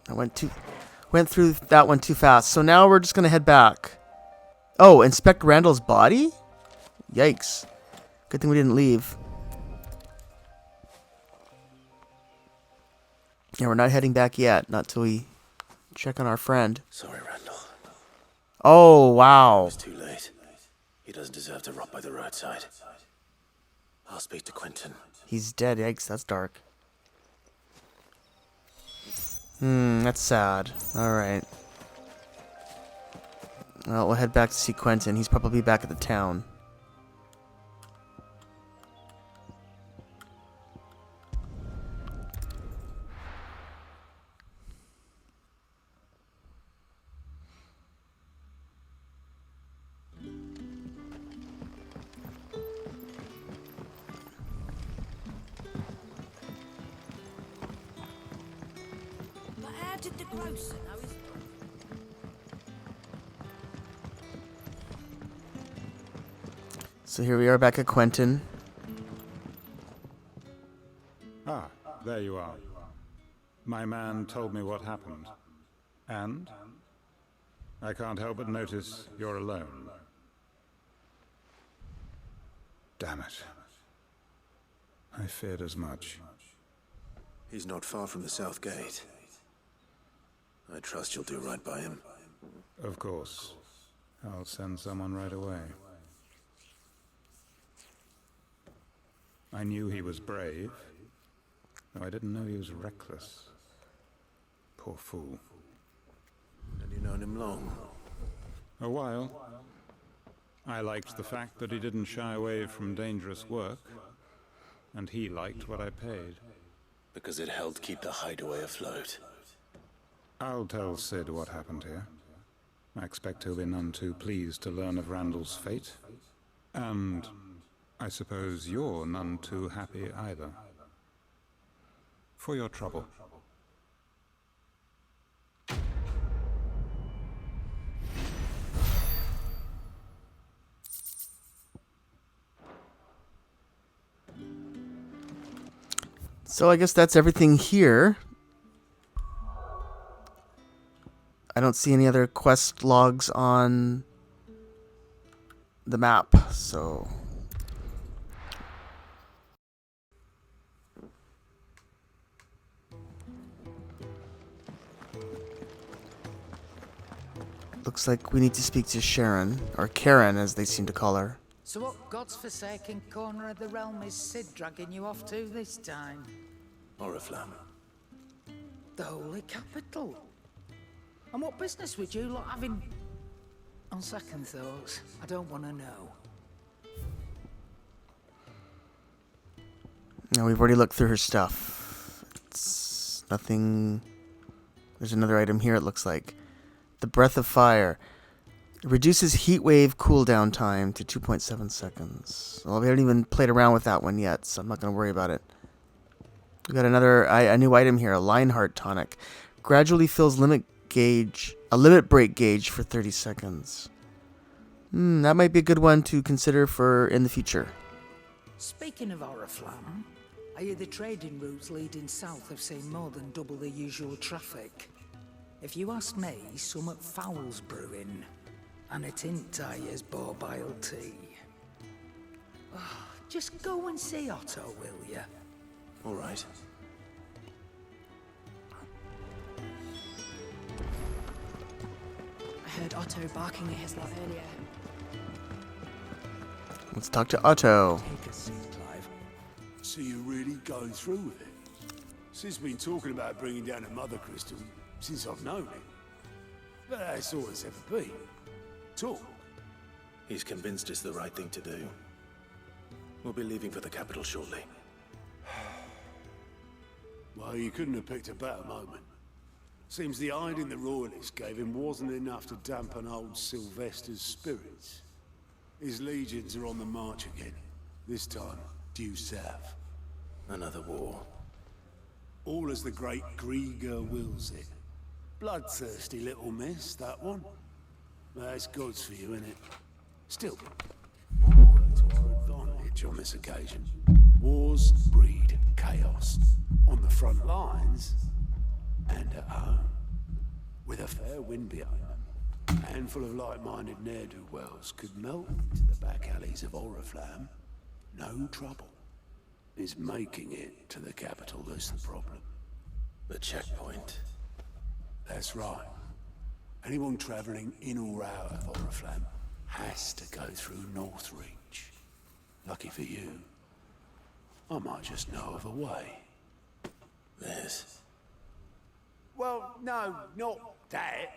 I went through that one too fast. So now we're just gonna head back. Oh, inspect Randall's body? Yikes. Good thing we didn't leave. Yeah, we're not heading back yet. Not till we check on our friend. Sorry, Randall. Oh, wow. It was too late. He doesn't deserve to rot by the roadside. I'll speak to Quentin. He's dead. Yikes, that's dark. That's sad. Alright. Well, we'll head back to see Quentin. He's probably back at the town. So here we are back at Quentin. Ah, there you are. My man told me what happened. And? I can't help but notice you're alone. Damn it. I feared as much. He's not far from the south gate. I trust you'll do right by him. Of course. I'll send someone right away. I knew he was brave, though I didn't know he was reckless. Poor fool. Have you known him long? A while. I liked the fact that he didn't shy away from dangerous work, and he liked what I paid. Because it helped keep the hideaway afloat. I'll tell Sid what happened here. I expect he'll be none too pleased to learn of Randall's fate. And I suppose you're none too happy either. For your trouble. So I guess that's everything here. I don't see any other quest logs on the map, so... Looks like we need to speak to Sharon, or Karen as they seem to call her. So what God's forsaken corner of the realm is Sid dragging you off to this time? Oriflamme. The holy capital. And what business would you lot having? On second thoughts, I don't want to know. Now, we've already looked through her stuff. It's nothing... There's another item here, it looks like. The Breath of Fire. It reduces heat wave cooldown time to 2.7 seconds. Well, we haven't even played around with that one yet, so I'm not going to worry about it. We got a new item here, a Lionheart tonic. Gradually fills a limit break gauge for 30 seconds. That might be a good one to consider for in the future. Speaking of Oriflamme, I hear the trading routes leading south have seen more than double the usual traffic. If you ask me, somewhat foul's brewing. And it ain't Tyre's borbile tea. Oh, just go and see Otto, will ya? All right. I heard Otto barking at his lot earlier. Let's talk to Otto. Take a seat, Clive. So you're really going through with it? Sid's been talking about bringing down a mother crystal since I've known him. But that's all it's ever been. Talk. He's convinced it's the right thing to do. We'll be leaving for the capital shortly. Well, you couldn't have picked a better moment. Seems the hiding the royalists gave him wasn't enough to dampen old Sylvester's spirits. His legions are on the march again. This time, due south. Another war. All as the great Grieger wills it. Bloodthirsty little miss, that one. That's God's for you, innit? Still, we'll work to our advantage on this occasion. Wars breed chaos. On the front lines, and at home. With a fair wind behind them, a handful of like-minded ne'er-do-wells could melt into the back alleys of Oriflamme. No trouble. It's making it to the capital that's the problem. The checkpoint. That's right. Anyone travelling in or out of Oriflamme has to go through Northreach. Lucky for you, I might just know of a way. This? Well, no, not that.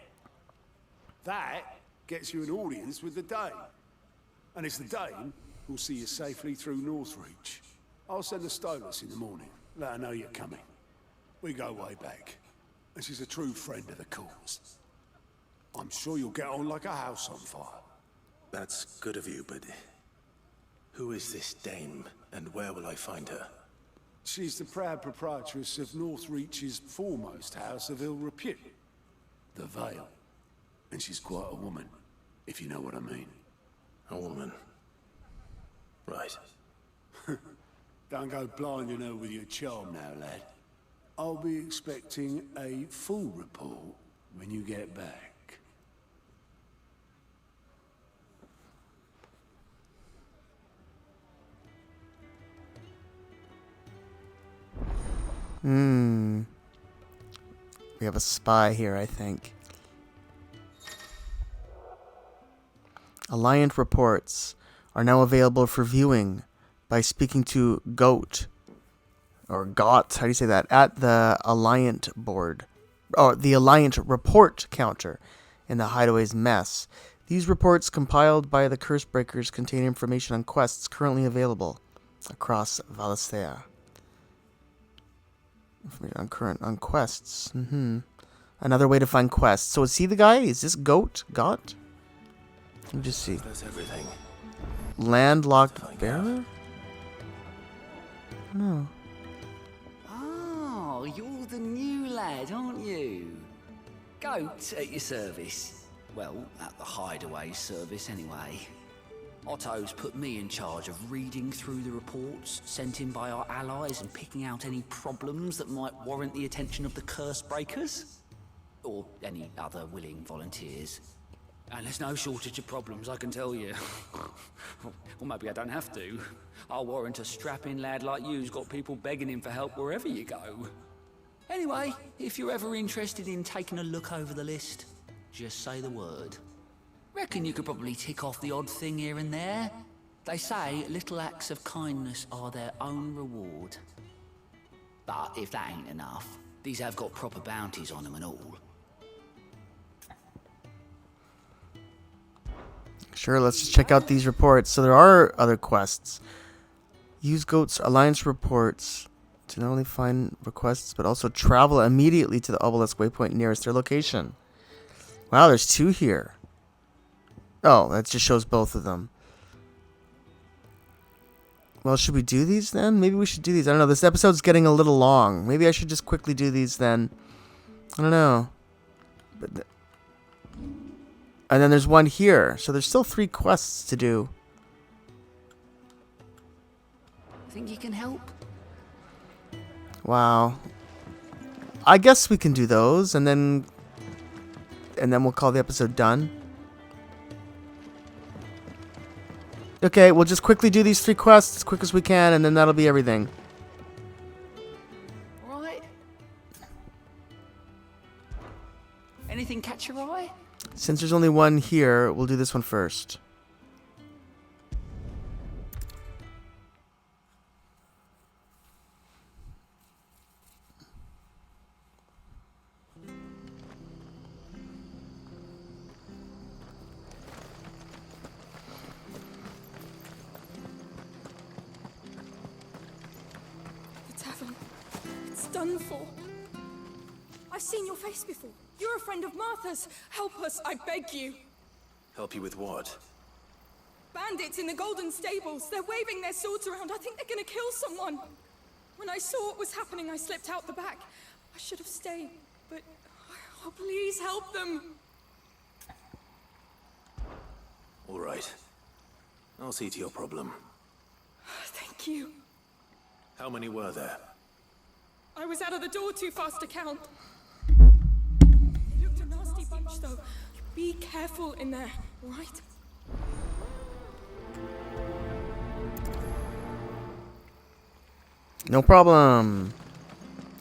That gets you an audience with the Dane. And it's the Dane who'll see you safely through Northreach. I'll send the Stolas in the morning. Let her know you're coming. We go way back. And she's a true friend of the cause. I'm sure you'll get on like a house on fire. That's good of you, but... who is this dame, and where will I find her? She's the proud proprietress of Northreach's foremost house of ill repute. The Vale. And she's quite a woman, if you know what I mean. A woman. Right. Don't go blinding her with your charm now, lad. I'll be expecting a full report when you get back. We have a spy here, I think. Alliant reports are now available for viewing by speaking to Goat, or Got, how do you say that, at the Alliant board, or the Alliant report counter in the Hideaway's mess. These reports, compiled by the Cursebreakers, contain information on quests currently available across Valisthea. Information on quests. Another way to find quests. So is he the guy? Is this Goat? Got? Let me just see. That's everything. Landlocked bearer? No. Oh, you're the new lad, aren't you? Goat at your service. Well, at the Hideaway service anyway. Otto's put me in charge of reading through the reports sent in by our allies and picking out any problems that might warrant the attention of the Cursebreakers. or any other willing volunteers. And there's no shortage of problems, I can tell you. Or maybe I don't have to. I'll warrant a strapping lad like you's got people begging him for help wherever you go. Anyway, if you're ever interested in taking a look over the list, just say the word. Reckon you could probably tick off the odd thing here and there. They say little acts of kindness are their own reward. But if that ain't enough, these have got proper bounties on them and all. Sure, let's just check out these reports. So there are other quests. Use Goat's Alliance reports to not only find requests, but also travel immediately to the obelisk waypoint nearest their location. Wow, there's 2 here. Oh, that just shows both of them. Well, should we do these then? Maybe we should do these. I don't know. This episode's getting a little long. Maybe I should just quickly do these then. I don't know. But and then there's one here. So there's still 3 quests to do. Think you can help? Wow. I guess we can do those and then we'll call the episode done. Okay, we'll just quickly do these 3 quests as quick as we can, and then that'll be everything. Right. Anything catch your eye? Since there's only one here, we'll do this one first. Done for. I've seen your face before. You're a friend of Martha's. Help us, I beg you. Help you with what? Bandits in the Golden Stables. They're waving their swords around. I think they're gonna kill someone. When I saw what was happening, I slipped out the back. I should have stayed, but oh, please help them. All right. I'll see to your problem. Thank you. How many were there? I was out of the door too fast to count. They looked a nasty bunch, though. Be careful in there, right? No problem.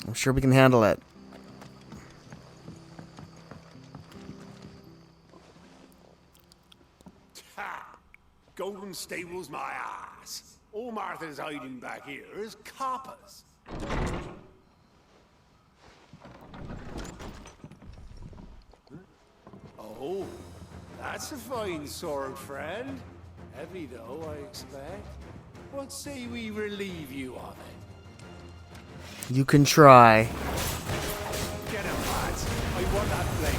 I'm sure we can handle it. Ha! Golden Stables, my ass. All Martha's hiding back here is coppers. Oh, that's a fine sword, friend. Heavy, though, I expect. What say we relieve you of it? You can try. Get him, lads. I want that blade.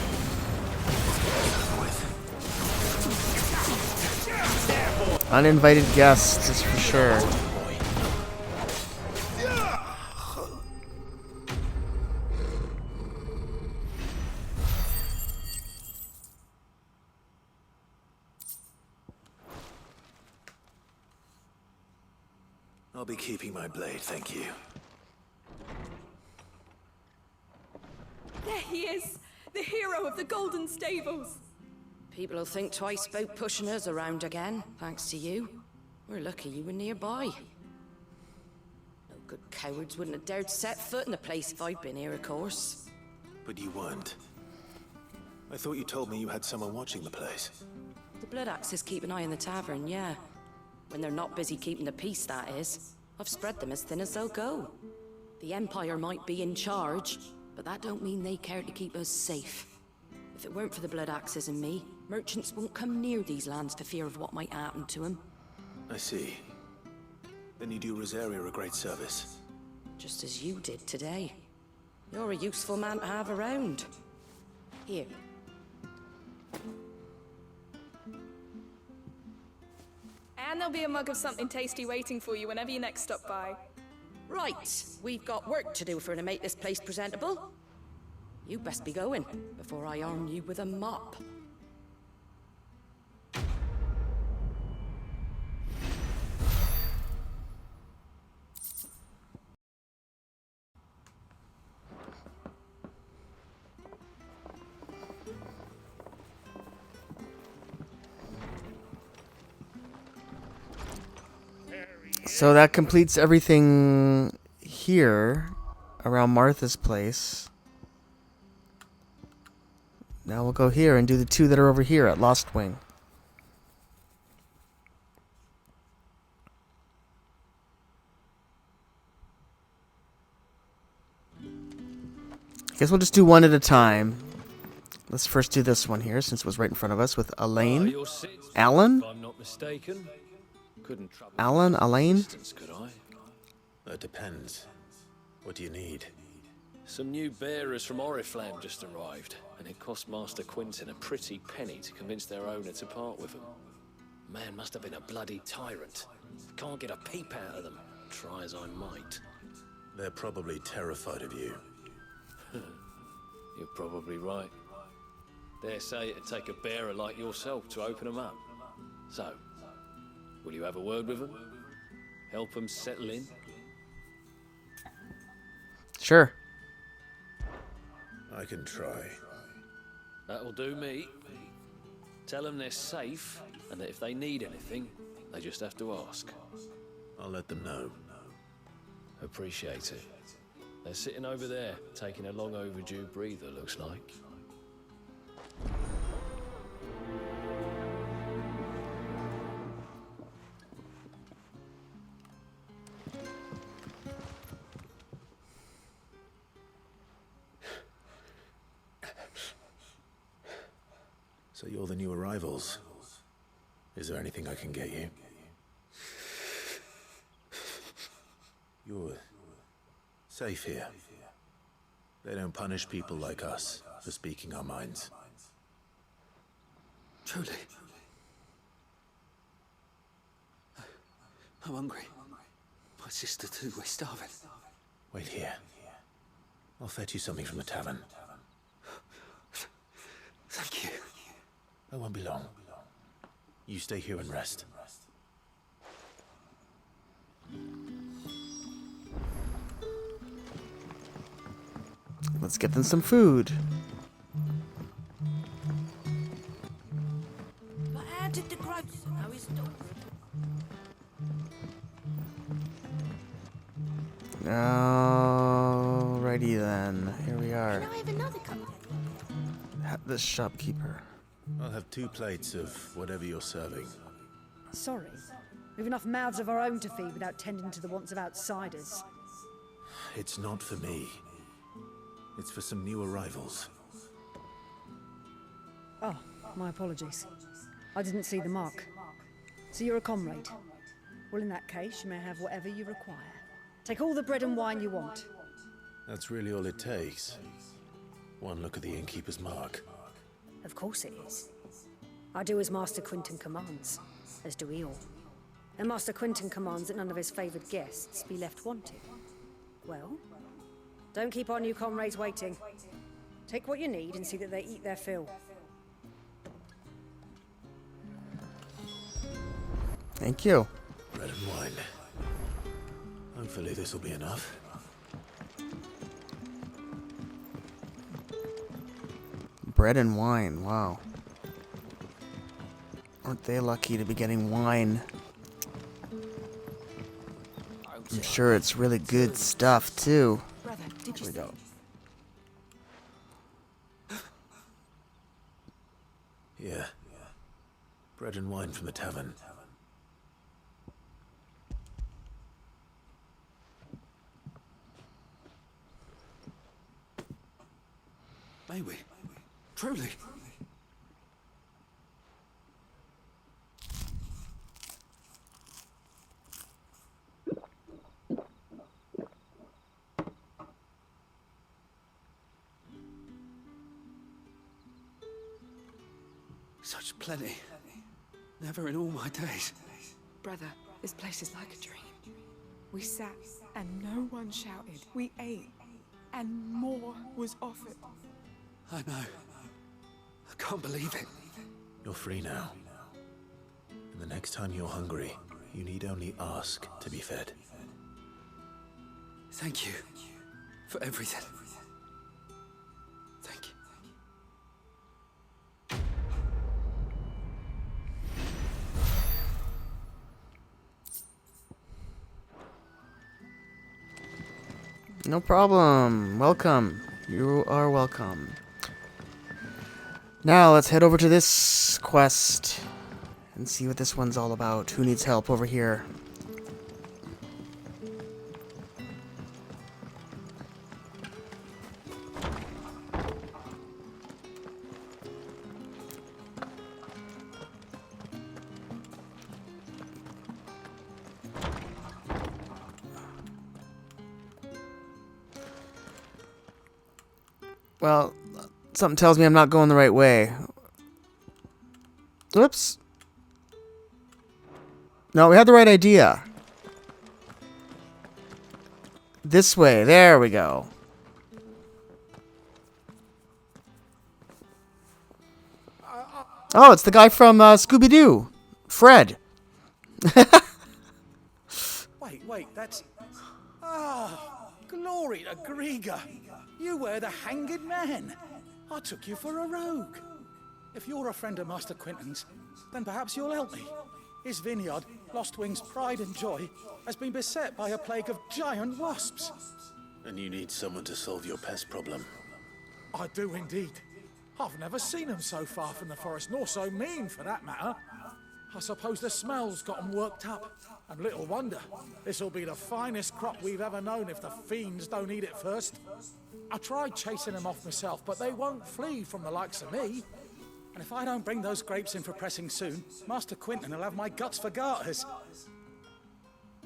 Uninvited guests, is for sure. I'll be keeping my blade, thank you. There he is, the hero of the Golden Stables. People will think twice about pushing us around again, thanks to you. We're lucky you were nearby. No good cowards wouldn't have dared set foot in the place if I'd been here, of course. But you weren't. I thought you told me you had someone watching the place. The Blood Axes keep an eye on the tavern, yeah. When they're not busy keeping the peace, that is. I've spread them as thin as they'll go. The Empire might be in charge, but that don't mean they care to keep us safe. If it weren't for the Blood Axes and me, merchants won't come near these lands for fear of what might happen to them. I see. Then you do Rosaria a great service. Just as you did today. You're a useful man to have around. Here. And there'll be a mug of something tasty waiting for you whenever you next stop by. Right, we've got work to do for to make this place presentable. You best be going, before I arm you with a mop. So that completes everything here around Martha's place. Now we'll go here and do the 2 that are over here at Lostwing. Guess we'll just do one at a time. Let's first do this one here, since it was right in front of us, with Elaine. Alan? If I'm not mistaken. Couldn't trouble Alan? Elaine? could I? That depends. What do you need? Some new bearers from Oriflamme just arrived, and it cost Master Quinton a pretty penny to convince their owner to part with them. Man must have been a bloody tyrant. Can't get a peep out of them, try as I might. They're probably terrified of you. You're probably right. Dare say it'd take a bearer like yourself to open them up. So, will you have a word with them? Help them settle in? Sure. I can try. That'll do me. Tell them they're safe, and that if they need anything, they just have to ask. I'll let them know. Appreciate it. They're sitting over there, taking a long overdue breather, looks like. So you're the new arrivals. Is there anything I can get you? You're safe here. They don't punish people like us for speaking our minds. Truly. I'm hungry. My sister too, we're starving. Wait here. I'll fetch you something from the tavern. Thank you. I won't be long. You stay here and rest. Let's get them some food. But how did the grocer know his daughter? Alrighty then. Here we are. Can I have another cup? The shopkeeper. I'll have 2 plates of whatever you're serving. Sorry. We've enough mouths of our own to feed without tending to the wants of outsiders. It's not for me. It's for some new arrivals. Oh, my apologies. I didn't see the mark. So you're a comrade. Well, in that case, you may have whatever you require. Take all the bread and wine you want. That's really all it takes. One look at the innkeeper's mark. Of course it is. I do as Master Quinton commands, as do we all. And Master Quinton commands that none of his favoured guests be left wanting. Well, don't keep our new comrades waiting. Take what you need and see that they eat their fill. Thank you. Bread and wine. Hopefully this will be enough. Bread and wine, wow. Aren't they lucky to be getting wine? I'm sure it's really good stuff, too. Brother, did Here we go. Yeah. Bread and wine from the tavern. May we? Truly. Such plenty. Never in all my days. Brother, this place is like a dream. We sat and no one shouted. We ate and more was offered. I know. I can't believe it. You're free now. And the next time you're hungry, you need only ask to be fed. Thank you for everything. Thank you. No problem. Welcome. You are welcome. Now let's head over to this quest and see what this one's all about. Who needs help over here? Well, something tells me I'm not going the right way. Whoops. No, we had the right idea. This way. There we go. Oh, it's the guy from Scooby-Doo. Fred. Wait, that's... Ah, glory to Grieger. You were the hanged man. I took you for a rogue. If you're a friend of Master Quentin's, then perhaps you'll help me. His vineyard, Lostwing's pride and joy, has been beset by a plague of giant wasps. And you need someone to solve your pest problem. I do indeed. I've never seen them so far from the forest, nor so mean for that matter. I suppose the smell's got them worked up. And little wonder, this'll be the finest crop we've ever known if the fiends don't eat it first. I tried chasing them off myself, but they won't flee from the likes of me. And if I don't bring those grapes in for pressing soon, Master Quentin will have my guts for garters.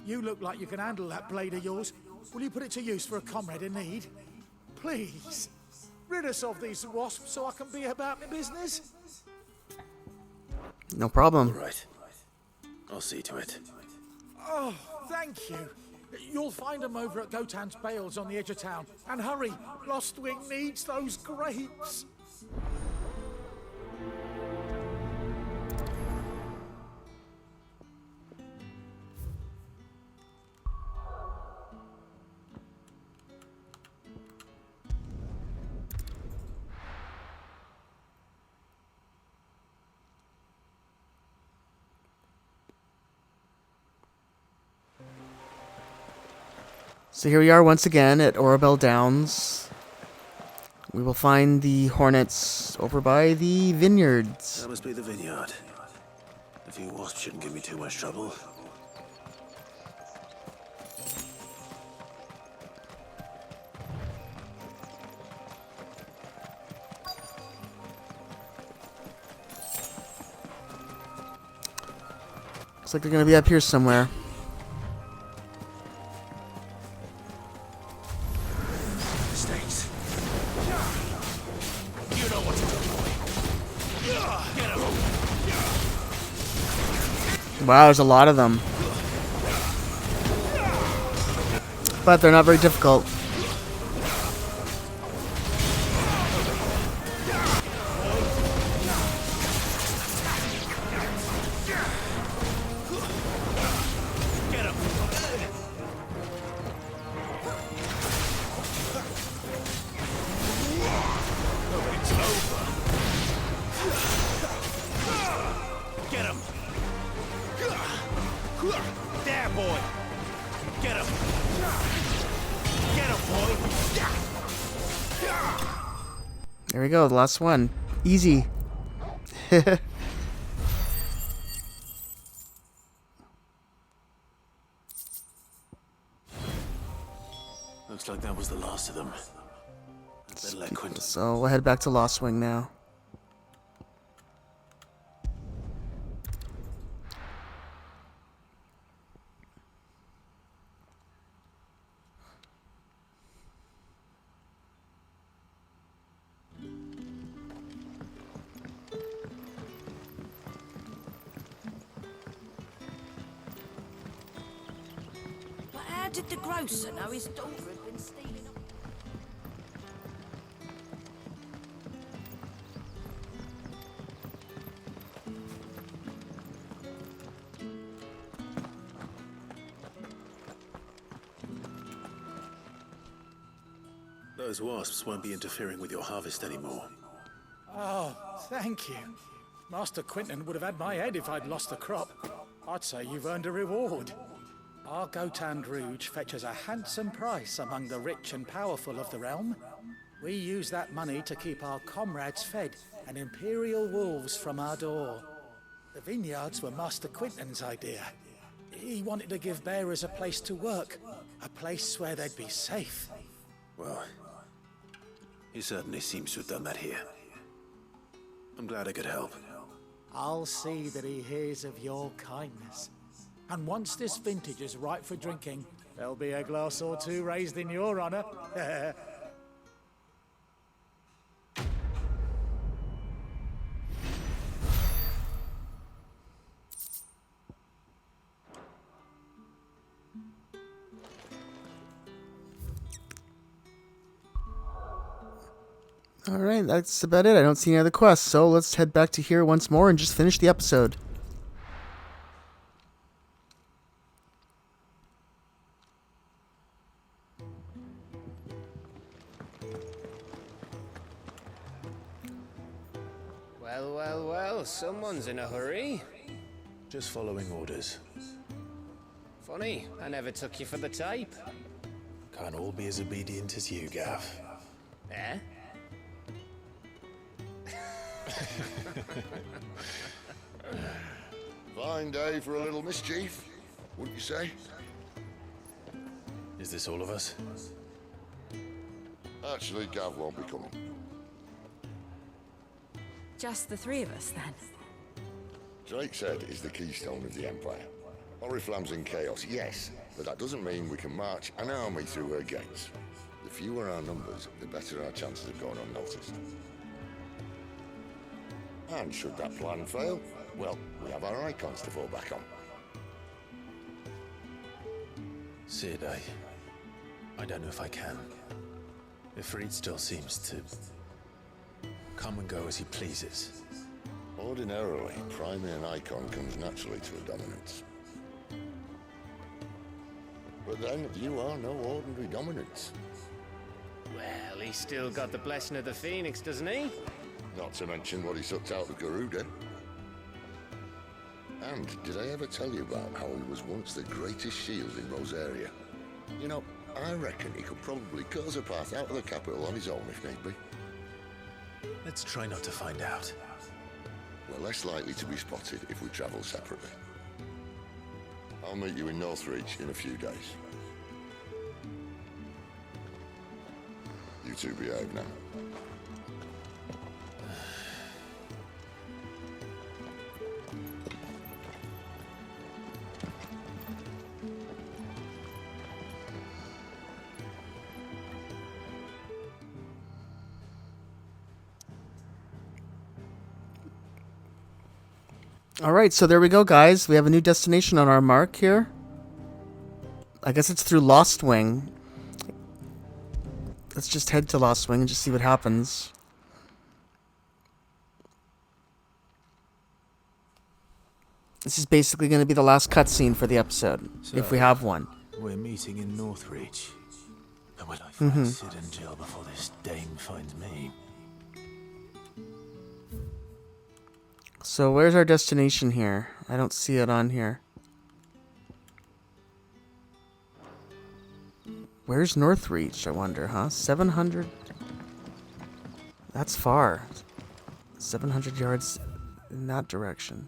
You look like you can handle that blade of yours. Will you put it to use for a comrade in need? Please, rid us of these wasps so I can be about my business. No problem. All right. I'll see to it. Oh, thank you. You'll find them over at Gotan's Bales on the edge of town. And hurry, Lostwing needs those grapes. So here we are once again at Orabel Downs. We will find the hornets over by the vineyards. That must be the vineyard. A few wasps shouldn't give me too much trouble. Looks like they're going to be up here somewhere. Wow, there's a lot of them. But they're not very difficult. There, boy. Get him. Get him, boy. There we go, the last one. Easy. Looks like that was the last of them. Better let Quentin. So we'll head back to Lostwing now. How did the grocer know his daughter had been stealing up? Those wasps won't be interfering with your harvest anymore. Oh, thank you. Master Quentin would have had my head if I'd lost the crop. I'd say you've earned a reward. Our Gotand Rouge fetches a handsome price among the rich and powerful of the realm. We use that money to keep our comrades fed and Imperial wolves from our door. The vineyards were Master Quinton's idea. He wanted to give bearers a place to work, a place where they'd be safe. Well, he certainly seems to have done that here. I'm glad I could help. I'll see that he hears of your kindness. And once this vintage is ripe for drinking, there'll be a glass or two raised in your honor. Alright, that's about it. I don't see any other quests, so let's head back to here once more and just finish the episode. Well, well, well, someone's in a hurry. Just following orders. Funny, I never took you for the type. Can't all be as obedient as you, Gav. Eh? Fine day for a little mischief, wouldn't you say? Is this all of us? Actually, Gav won't be coming. Just the three of us, then? Drake said is the keystone of the Empire. Oriflamme's in chaos, yes, but that doesn't mean we can march an army through her gates. The fewer our numbers, the better our chances of going unnoticed. And should that plan fail, well, we have our icons to fall back on. Sid, I don't know if I can. Ifrit still seems to come and go as he pleases. Ordinarily, priming an icon comes naturally to a dominance. But then, you are no ordinary dominance. Well, he's still got the blessing of the Phoenix, doesn't he? Not to mention what he sucked out of Garuda. And did I ever tell you about how he was once the greatest shield in Rosaria? You know, I reckon he could probably cut us a path out of the capital on his own if need be. Let's try not to find out. We're less likely to be spotted if we travel separately. I'll meet you in Northreach in a few days. You two behave now. Alright, so there we go, guys. We have a new destination on our mark here. I guess it's through Lostwing. Let's just head to Lostwing and just see what happens. This is basically going to be the last cutscene for the episode, if we have one. We're meeting in Northreach. And will I find Sid in jail before this dame finds me? So where's our destination here? I don't see it on here. Where's Northreach, I wonder, huh? 700? That's far. 700 yards in that direction.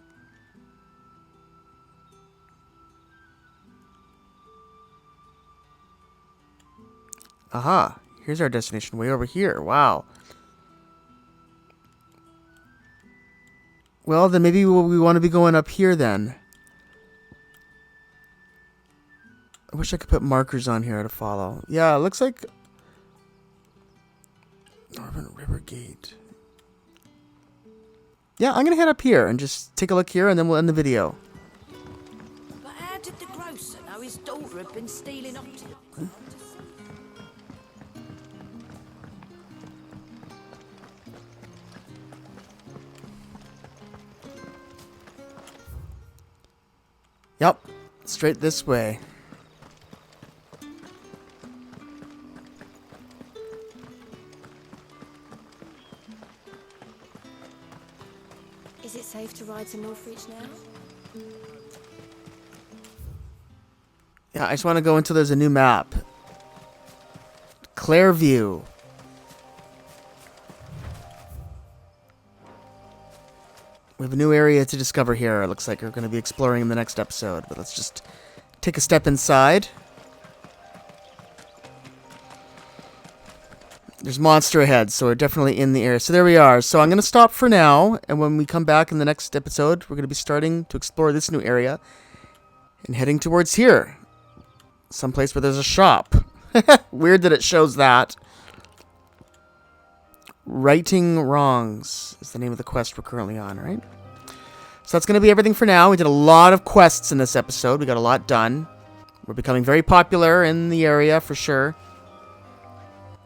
Aha! Here's our destination, way over here. Wow. Well, then maybe we want to be going up here then. I wish I could put markers on here to follow. Yeah, it looks like Northern River Gate. Yeah, I'm going to head up here and just take a look here and then we'll end the video. But how did the grocer know his daughter had been stealing up to him? Yep, straight this way. Is it safe to ride to Northreach now? Yeah, I just want to go until there's a new map. Clairview. We have a new area to discover here. It looks like we're going to be exploring in the next episode. But let's just take a step inside. There's monster ahead, so we're definitely in the area. So there we are. So I'm going to stop for now. And when we come back in the next episode, we're going to be starting to explore this new area. And heading towards here. Someplace where there's a shop. Weird that it shows that. Righting Wrongs is the name of the quest we're currently on, right? So that's going to be everything for now. We did a lot of quests in this episode. We got a lot done. We're becoming very popular in the area for sure.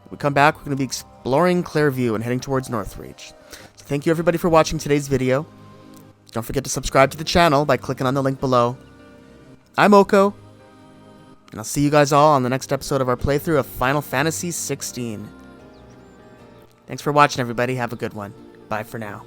When we come back, we're going to be exploring Clairview and heading towards Northreach. So thank you everybody for watching today's video. Don't forget to subscribe to the channel by clicking on the link below. I'm Oko, and I'll see you guys all on the next episode of our playthrough of Final Fantasy XVI. Thanks for watching, everybody. Have a good one. Bye for now.